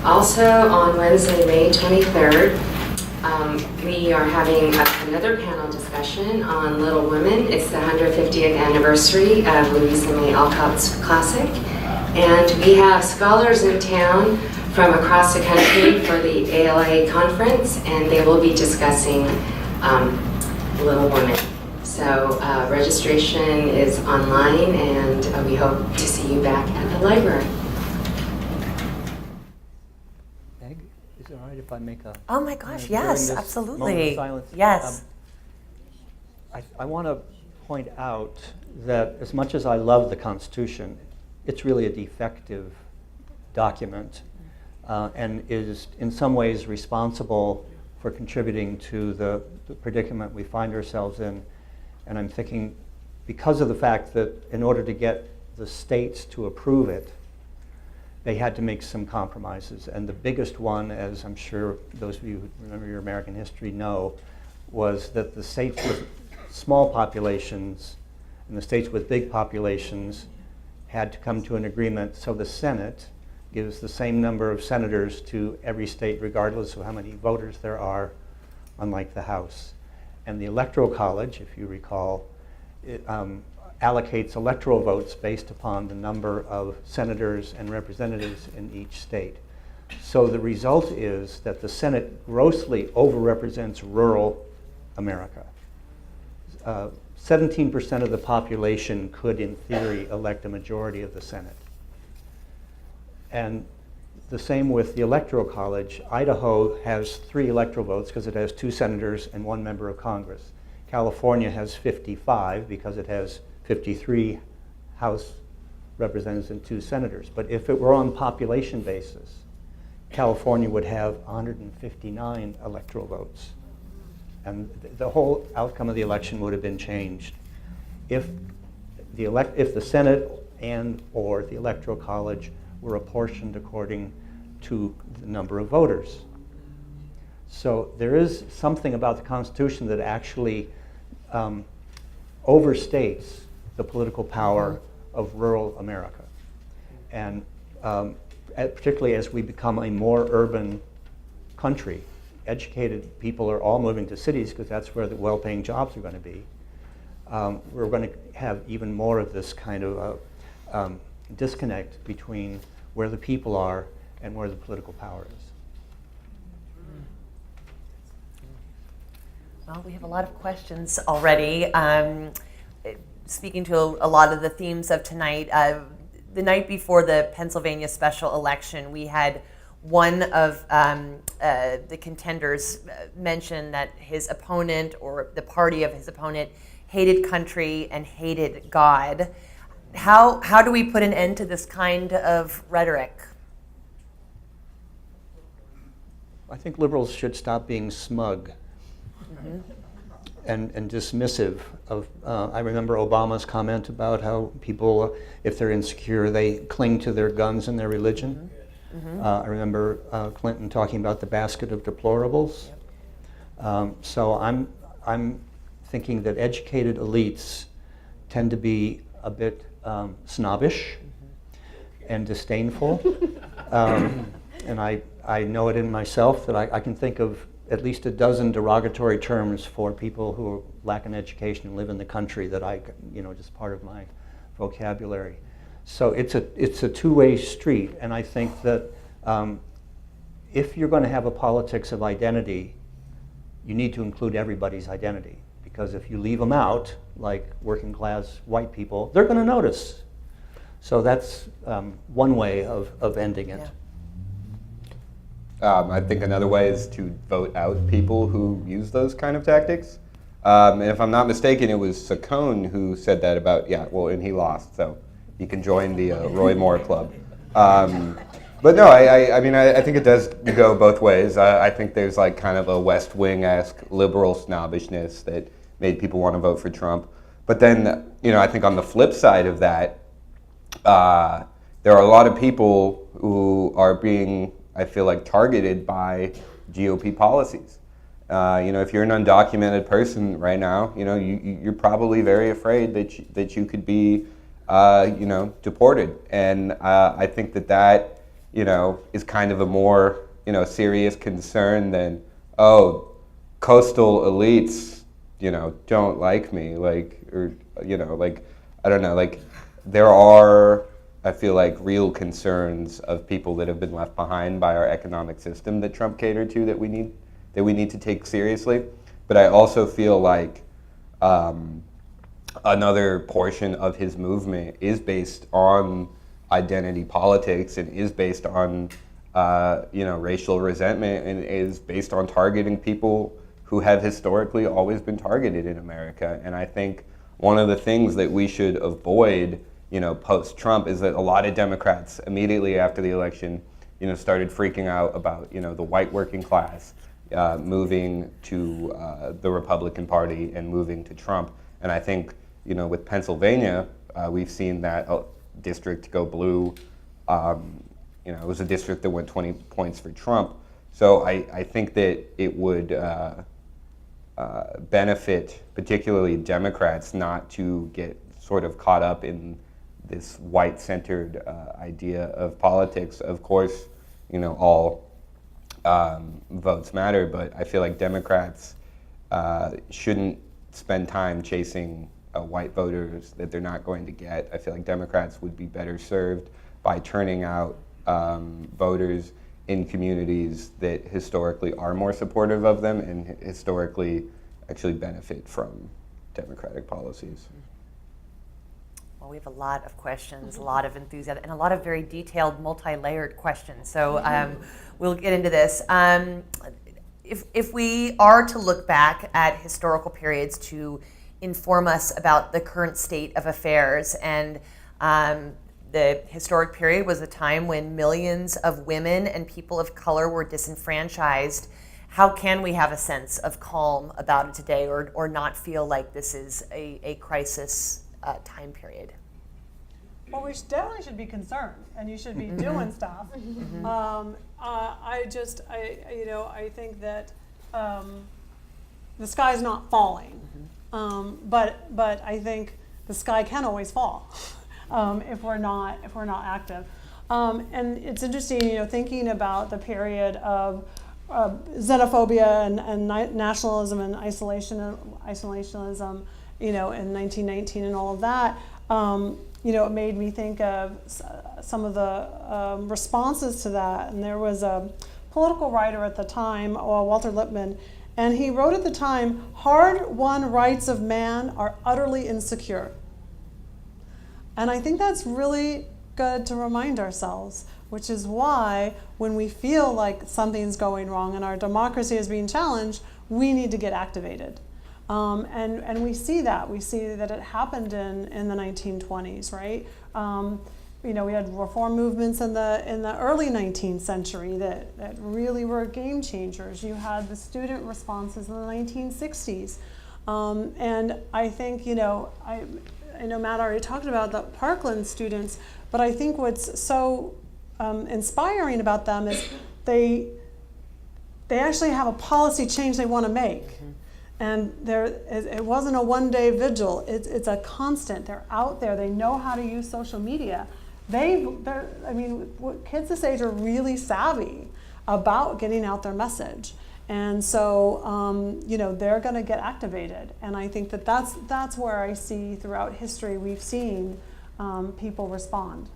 Also on Wednesday, May 23rd, we are having another panel discussion on Little Women. It's the 150th anniversary of Louisa May Alcott's classic, and we have scholars in town from across the country for the ALA conference, and they will be discussing Little Women. So registration is online, and we hope to see you back at the library.
Meg, is it all right if I make a...
Oh my gosh,
during
yes,
this
absolutely.
moment of silence?
Yes.
I want to point out that as much as I love the Constitution, it's really a defective document and is in some ways responsible for contributing to the predicament we find ourselves in. And I'm thinking, because of the fact that in order to get the states to approve it, they had to make some compromises. And the biggest one, as I'm sure those of you who remember your American history know, was that the states with small populations and the states with big populations had to come to an agreement so the Senate gives the same number of senators to every state regardless of how many voters there are, unlike the House. And the Electoral College, if you recall, it allocates electoral votes based upon the number of senators and representatives in each state. So the result is that the Senate grossly overrepresents rural America. 17% of the population could, in theory, elect a majority of the Senate. And the same with the Electoral College. Idaho has 3 electoral votes because it has 2 senators and 1 member of Congress. California has 55 because it has 53 House representatives and 2 senators. But if it were on population basis, California would have 159 electoral votes. and the whole outcome of the election would have been changed if the Senate and or the Electoral College were apportioned according to the number of voters. So there is something about the Constitution that actually overstates the political power of rural America. And particularly as we become a more urban country, educated people are all moving to cities because that's where the well-paying jobs are going to be. We're going to have even more of this kind of disconnect between where the people are and where the political power is.
Well, we have a lot of questions already. Speaking to a lot of the themes of tonight, the night before the Pennsylvania special election, we had one of the contenders mention that his opponent, or the party of his opponent, hated country and hated God. How do we put an end to this kind of rhetoric?
I think liberals should stop being smug and dismissive of. I remember Obama's comment about how people, if they're insecure, they cling to their guns and their religion. I remember Clinton talking about the basket of deplorables. So I'm thinking that educated elites tend to be a bit snobbish and disdainful. And I know it in myself that I can think of at least a dozen derogatory terms for people who lack an education and live in the country that just part of my vocabulary. So it's a two-way street, and I think that if you're going to have a politics of identity, you need to include everybody's identity, because if you leave them out, like working class white people, they're going to notice. So that's one way of ending it.
Yeah.
I think another way is to vote out people who use those kind of tactics. And if I'm not mistaken, it was Saccone who said that about, and he lost, so he can join the Roy Moore Club. But no, I think it does go both ways. I think there's like kind of a West Wing-esque liberal snobbishness that made people want to vote for Trump. But then, I think on the flip side of that, there are a lot of people who are being, I feel like, targeted by GOP policies. If you're an undocumented person right now, you're probably very afraid that you could be, deported. And I think that is kind of a more, serious concern than, coastal elites, don't like me, I don't know, there are, I feel like, real concerns of people that have been left behind by our economic system that Trump catered to that we need to take seriously. But I also feel like another portion of his movement is based on identity politics and is based on racial resentment and is based on targeting people who have historically always been targeted in America. And I think one of the things that we should avoid post-Trump is that a lot of Democrats immediately after the election, started freaking out about, the white working class moving to the Republican Party and moving to Trump. And I think, with Pennsylvania, we've seen that district go blue. It was a district that went 20 points for Trump. So I think that it would benefit particularly Democrats not to get sort of caught up in this white-centered idea of politics. Of course, all votes matter, but I feel like Democrats shouldn't spend time chasing white voters that they're not going to get. I feel like Democrats would be better served by turning out voters in communities that historically are more supportive of them and historically actually benefit from Democratic policies.
Well, we have a lot of questions, a lot of enthusiasm, and a lot of very detailed, multi-layered questions. So we'll get into this. If we are to look back at historical periods to inform us about the current state of affairs, and the historic period was a time when millions of women and people of color were disenfranchised, how can we have a sense of calm about it today, or not feel like this is a crisis time period?
Well, we definitely should be concerned, and you should be doing stuff. I think that the sky's not falling, but I think the sky can always fall if we're not active. And it's interesting, thinking about the period of xenophobia and nationalism and isolationism, in 1919 and all of that. It made me think of some of the responses to that. And there was a political writer at the time, Walter Lippmann, and he wrote at the time, "Hard-won rights of man are utterly insecure." And I think that's really good to remind ourselves, which is why when we feel like something's going wrong and our democracy is being challenged, we need to get activated. And we see that. We see that it happened in the 1920s, right? We had reform movements in the early 19th century that really were game changers. You had the student responses in the 1960s. And I think, I know Matt already talked about the Parkland students, but I think what's so inspiring about them is they actually have a policy change they want to make. And it wasn't a one-day vigil. It's a constant. They're out there. They know how to use social media. Kids this age are really savvy about getting out their message. And so, they're going to get activated. And I think that's where I see throughout history we've seen people respond.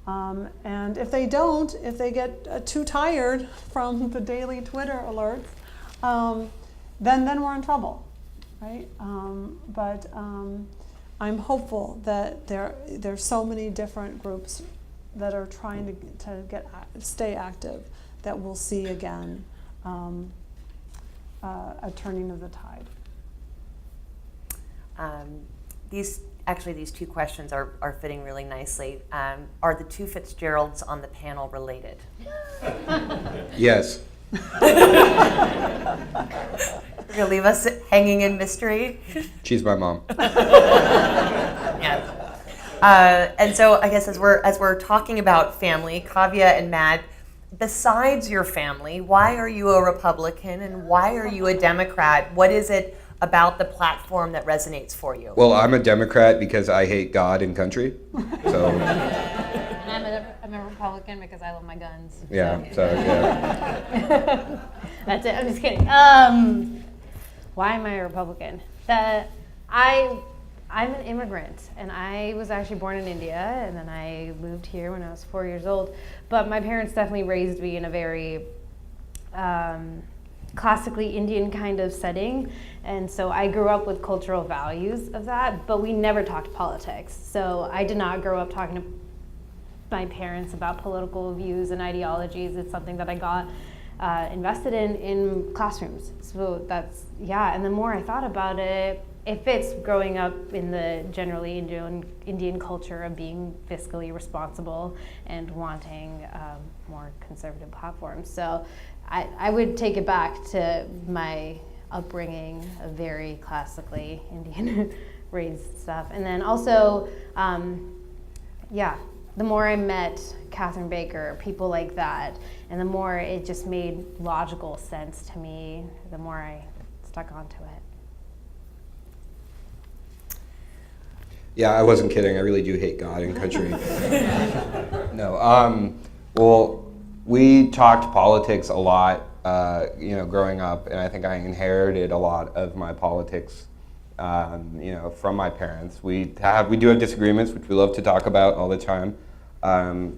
And if they don't, if they get too tired from the daily Twitter alerts, then we're in trouble, right? But I'm hopeful that there's so many different groups that are trying to stay active that we'll see again a turning of the tide.
These two questions are fitting really nicely. Are the two Fitzgeralds on the panel related?
Yes.
You're gonna leave us hanging in mystery?
She's my mom.
Yeah. And so I guess as we're talking about family, Kavya and Matt, besides your family, why are you a Republican and why are you a Democrat? What is it about the platform that resonates for you?
Well, I'm a Democrat because I hate God and country. So.
And I'm a Republican because I love my guns.
Yeah.
That's it. I'm just kidding. Why am I a Republican? I'm an immigrant, and I was actually born in India, and then I moved here when I was 4 years old. But my parents definitely raised me in a very classically Indian kind of setting, and so I grew up with cultural values of that, but we never talked politics. So I did not grow up talking to my parents about political views and ideologies. It's something that I got invested in classrooms. So and the more I thought about it, it fits growing up in the generally Indian culture of being fiscally responsible and wanting more conservative platforms. So I would take it back to my upbringing of very classically Indian raised stuff. And then also, the more I met Catherine Baker, people like that, and the more it just made logical sense to me, the more I stuck onto it.
Yeah, I wasn't kidding. I really do hate God and country. No. Well, we talked politics a lot, growing up, and I think I inherited a lot of my politics, from my parents. We do have disagreements, which we love to talk about all the time. I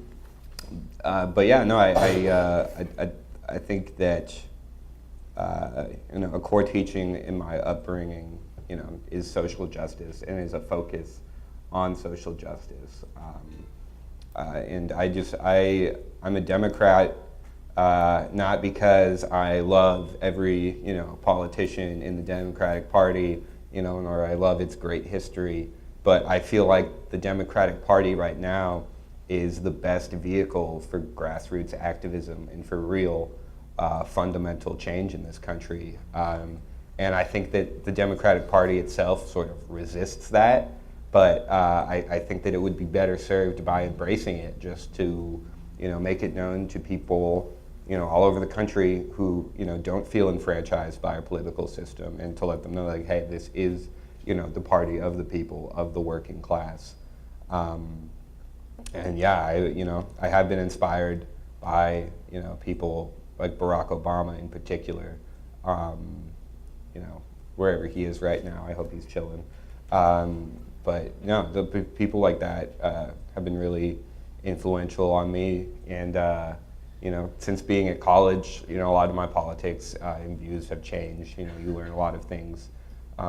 think that a core teaching in my upbringing, is social justice and is a focus on social justice. And I'm a Democrat, not because I love every, politician in the Democratic Party, nor I love its great history, but I feel like the Democratic Party right now is the best vehicle for grassroots activism and for real fundamental change in this country. And I think that the Democratic Party itself sort of resists that, but I think that it would be better served by embracing it, just to, make it known to people, all over the country who, don't feel enfranchised by our political system, and to let them know, like, hey, this is, the party of the people, of the working class. And yeah, I have been inspired by, people like Barack Obama in particular, wherever he is right now. I hope he's chilling. But the people like that have been really influential on me. And since being at college, a lot of my politics and views have changed. You learn a lot of things.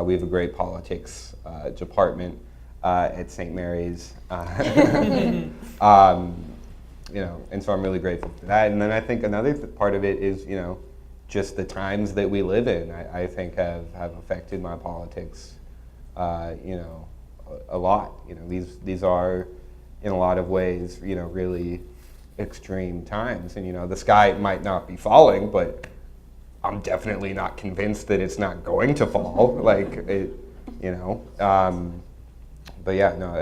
We have a great politics department at St. Mary's. And so I'm really grateful for that. And then I think another part of it is, just the times that we live in, I think have affected my politics, a lot. These are, in a lot of ways, really extreme times. And, the sky might not be falling, but I'm definitely not convinced that it's not going to fall. Like, it, but yeah, no,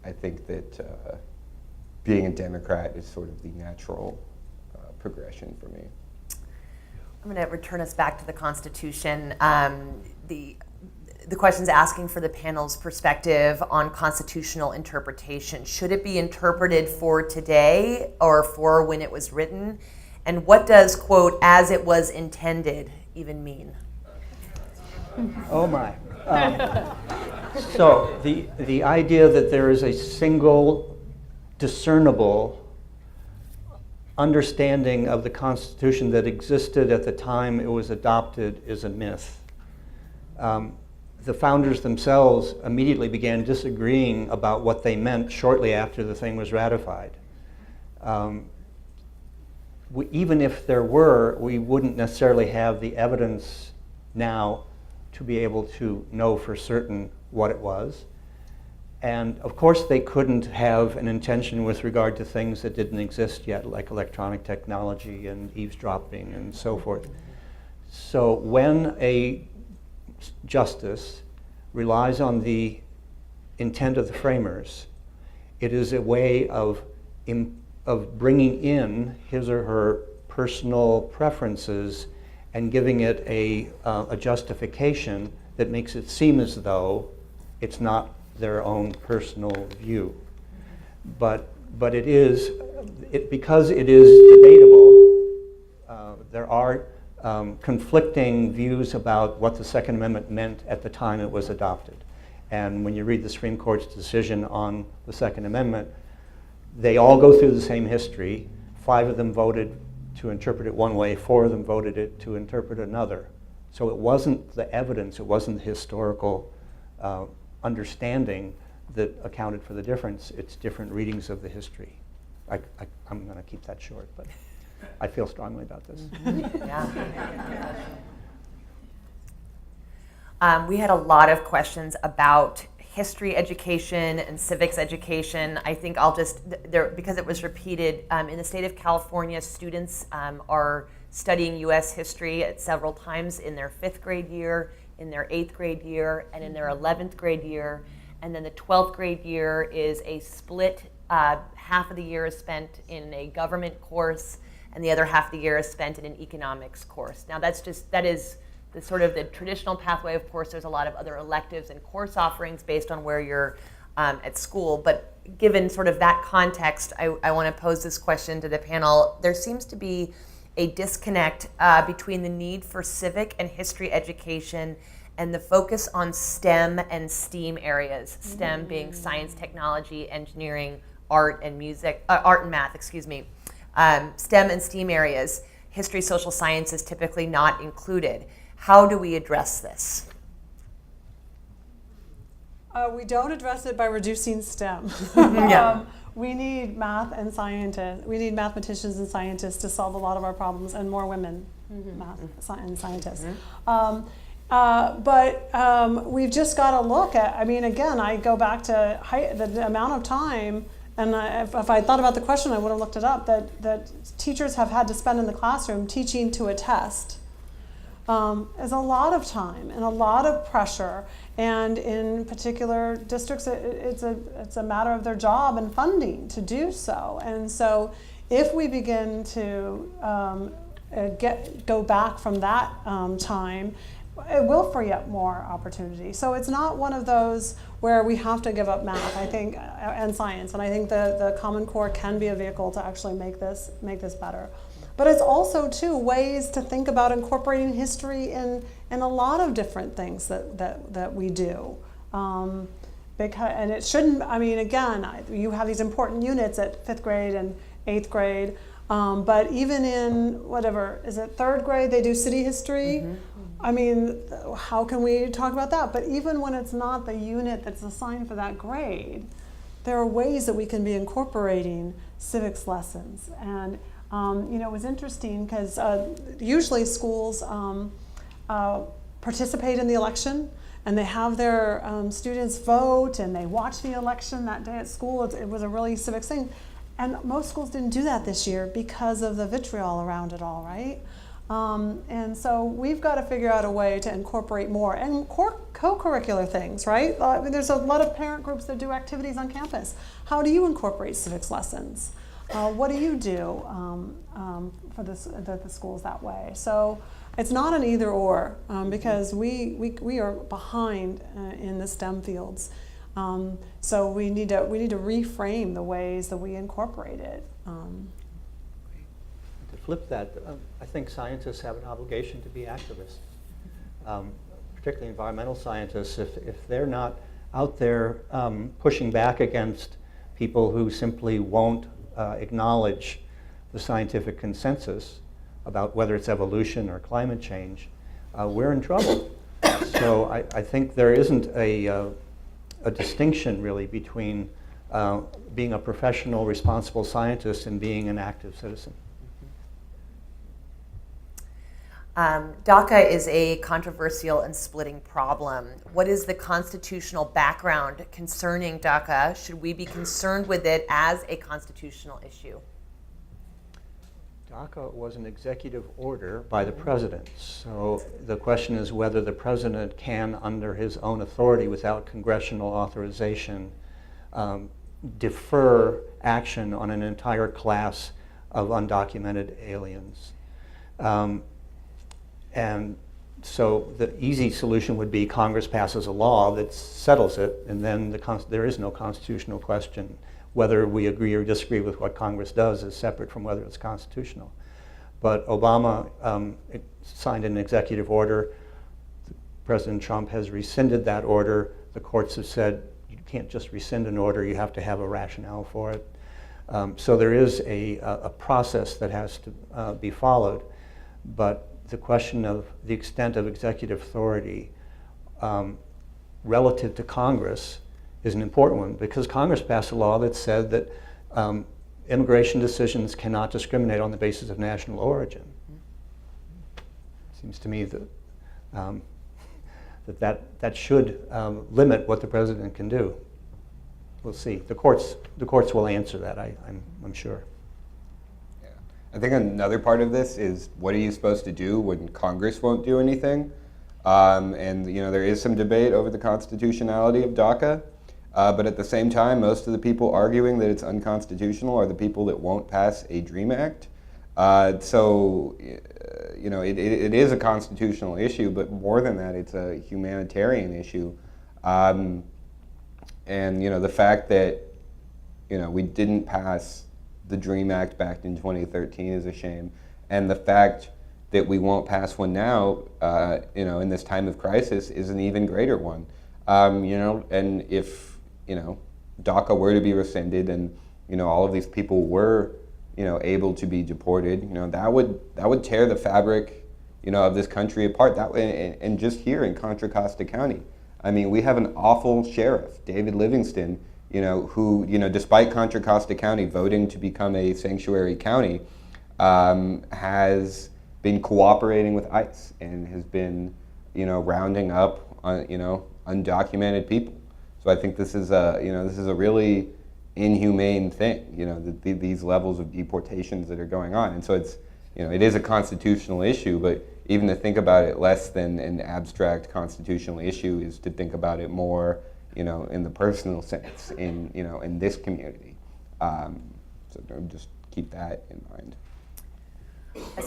I think that being a Democrat is sort of the natural progression for me.
I'm going to return us back to the Constitution. The question's asking for the panel's perspective on constitutional interpretation. Should it be interpreted for today or for when it was written? And what does, quote, as it was intended even mean?
Oh my. So the idea that there is a single discernible understanding of the Constitution that existed at the time it was adopted is a myth. The founders themselves immediately began disagreeing about what they meant shortly after the thing was ratified. Even if there were, we wouldn't necessarily have the evidence now to be able to know for certain what it was. And of course they couldn't have an intention with regard to things that didn't exist yet, like electronic technology and eavesdropping and so forth. So when a justice relies on the intent of the framers, it is a way of bringing in his or her personal preferences and giving it a justification that makes it seem as though it's not their own personal view. But it is, because it is debatable, there are conflicting views about what the Second Amendment meant at the time it was adopted. And when you read the Supreme Court's decision on the Second Amendment, they all go through the same history. 5 of them voted to interpret it one way, 4 of them voted it to interpret another. So it wasn't the evidence, it wasn't the historical understanding that accounted for the difference. It's different readings of the history. I'm going to keep that short, but I feel strongly about this.
Yeah. We had a lot of questions about history education and civics education. I think I'll just, because it was repeated, in the state of California, students are studying U.S. history at several times in their 5th grade year, in their 8th grade year, and in their 11th grade year. And then the 12th grade year is a split. Half of the year is spent in a government course, and the other half of the year is spent in an economics course. Now that is the sort of the traditional pathway. Of course, there's a lot of other electives and course offerings based on where you're at school. But given sort of that context, I want to pose this question to the panel. There seems to be a disconnect between the need for civic and history education and the focus on STEM and STEAM areas. STEM being science, technology, engineering, art and math, STEM and STEAM areas. History, social sciences typically not included. How do we address this?
We don't address it by reducing STEM. We need math and scientists. We need mathematicians and scientists to solve a lot of our problems, and more women, math and scientists. But we've just got to look at, again, I go back to the amount of time and if I thought about the question, I would have looked it up, that teachers have had to spend in the classroom teaching to a test is a lot of time and a lot of pressure. And in particular districts, it's a matter of their job and funding to do so. And so if we begin to go back from that time, it will free up more opportunity. So it's not one of those where we have to give up math, I think, and science. And I think the Common Core can be a vehicle to actually make this better. But it's also, too, ways to think about incorporating history in a lot of different things that we do. And it shouldn't, I mean, again, you have these important units at 5th grade and 8th grade, but even in, whatever, is it 3rd grade, they do city history? Mm-hmm. I mean, how can we talk about that? But even when it's not the unit that's assigned for that grade, there are ways that we can be incorporating civics lessons. And it was interesting because usually schools participate in the election, and they have their students vote, and they watch the election that day at school. It was a really civics thing. And most schools didn't do that this year because of the vitriol around it all, right? And so we've got to figure out a way to incorporate more and co-curricular things, right? I mean, there's a lot of parent groups that do activities on campus. How do you incorporate civics lessons? What do you do for the schools that way? So it's not an either or because we are behind in the STEM fields. So we need to reframe the ways that we incorporate it.
To flip that, I think scientists have an obligation to be activists, particularly environmental scientists. If they're not out there pushing back against people who simply won't acknowledge the scientific consensus about whether it's evolution or climate change, we're in trouble. So I think there isn't a distinction really between being a professional, responsible scientist and being an active citizen.
DACA is a controversial and splitting problem. What is the constitutional background concerning DACA? Should we be concerned with it as a constitutional issue?
DACA was an executive order by the president. So the question is whether the president can, under his own authority, without congressional authorization, defer action on an entire class of undocumented aliens. And so the easy solution would be Congress passes a law that settles it, and then there is no constitutional question. Whether we agree or disagree with what Congress does is separate from whether it's constitutional. But Obama signed an executive order. President Trump has rescinded that order. The courts have said you can't just rescind an order, you have to have a rationale for it. So there is a process that has to be followed. But the question of the extent of executive authority relative to Congress is an important one, because Congress passed a law that said that immigration decisions cannot discriminate on the basis of national origin. It seems to me that that should limit what the president can do. We'll see. The courts will answer that, I'm sure.
I think another part of this is, what are you supposed to do when Congress won't do anything? And there is some debate over the constitutionality of DACA, but at the same time, most of the people arguing that it's unconstitutional are the people that won't pass a DREAM Act. So it is a constitutional issue, but more than that, it's a humanitarian issue. And the fact that we didn't pass the DREAM Act back in 2013 is a shame, and the fact that we won't pass one now, in this time of crisis, is an even greater one. And if DACA were to be rescinded, and all of these people were able to be deported, that would tear the fabric of this country apart. That way, and just here in Contra Costa County, I mean, we have an awful sheriff, David Livingston, who, despite Contra Costa County voting to become a sanctuary county, has been cooperating with ICE and has been, rounding up, undocumented people. So I think this is a, this is a really, inhumane thing, these levels of deportations that are going on. And so it's, it is a constitutional issue, but even to think about it less than an abstract constitutional issue is to think about it more, in the personal sense, in this community. So just keep that in mind.
As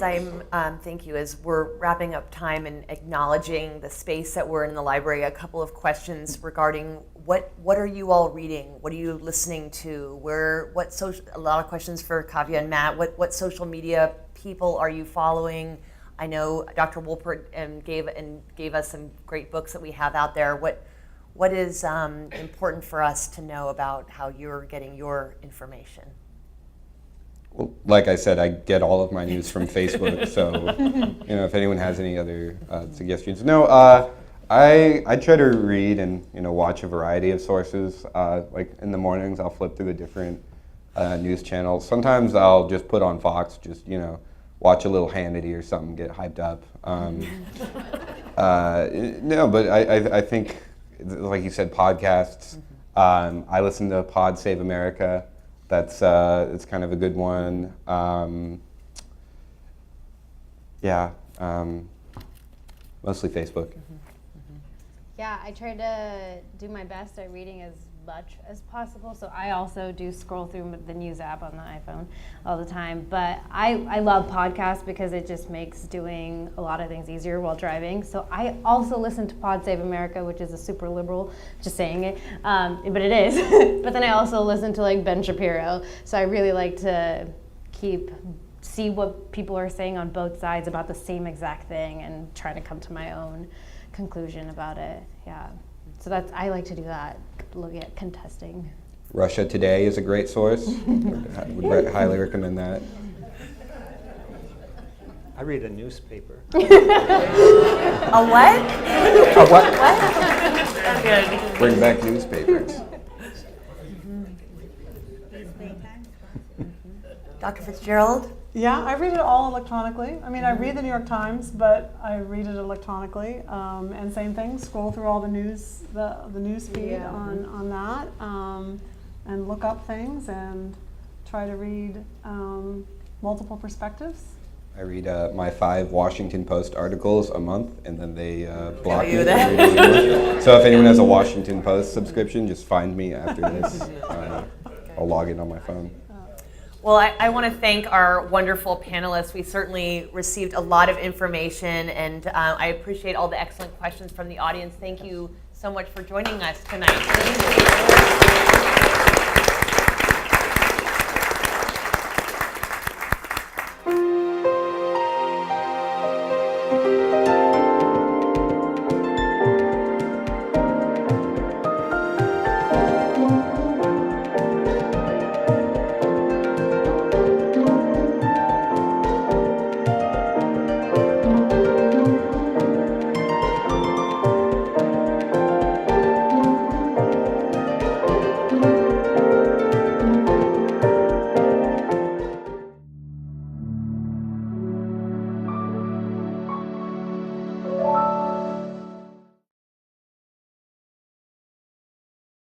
thank you, as we're wrapping up time and acknowledging the space that we're in the library, a couple of questions regarding what are you all reading? What are you listening to? A lot of questions for Kavya and Matt. What social media people are you following? I know Dr. Woolpert gave us some great books that we have out there. What is important for us to know about how you're getting your information?
Well, like I said, I get all of my news from Facebook, so if anyone has any other suggestions. No, I try to read and watch a variety of sources. Like in the mornings, I'll flip through the different news channels. Sometimes I'll just put on Fox, just watch a little Hannity or something, get hyped up. No, but I think, like you said, podcasts. I listen to Pod Save America. That's it's kind of a good one. Mostly Facebook.
Yeah, I try to do my best at reading as much as possible. So I also do scroll through the news app on the iPhone all the time. But I love podcasts because it just makes doing a lot of things easier while driving. So I also listen to Pod Save America, which is a super liberal, just saying it, but it is. But then I also listen to like Ben Shapiro. So I really like to see what people are saying on both sides about the same exact thing and try to come to my own conclusion about it. Yeah. So I like to do that, look at contesting.
Russia Today is a great source. Would highly recommend that.
I read a newspaper.
A what?
A what?
What? Good.
Bring back newspapers.
Dr. Fitzgerald?
Yeah, I read it all electronically. I mean, I read the New York Times, but I read it electronically. And same thing, scroll through all the news, the news feed on that, and look up things and try to read multiple perspectives.
I read my 5 Washington Post articles a month, and then they block me. So if anyone has a Washington Post subscription, just find me after this. I'll log in on my phone.
Well, I want to thank our wonderful panelists. We certainly received a lot of information, and I appreciate all the excellent questions from the audience. Thank you so much for joining us tonight.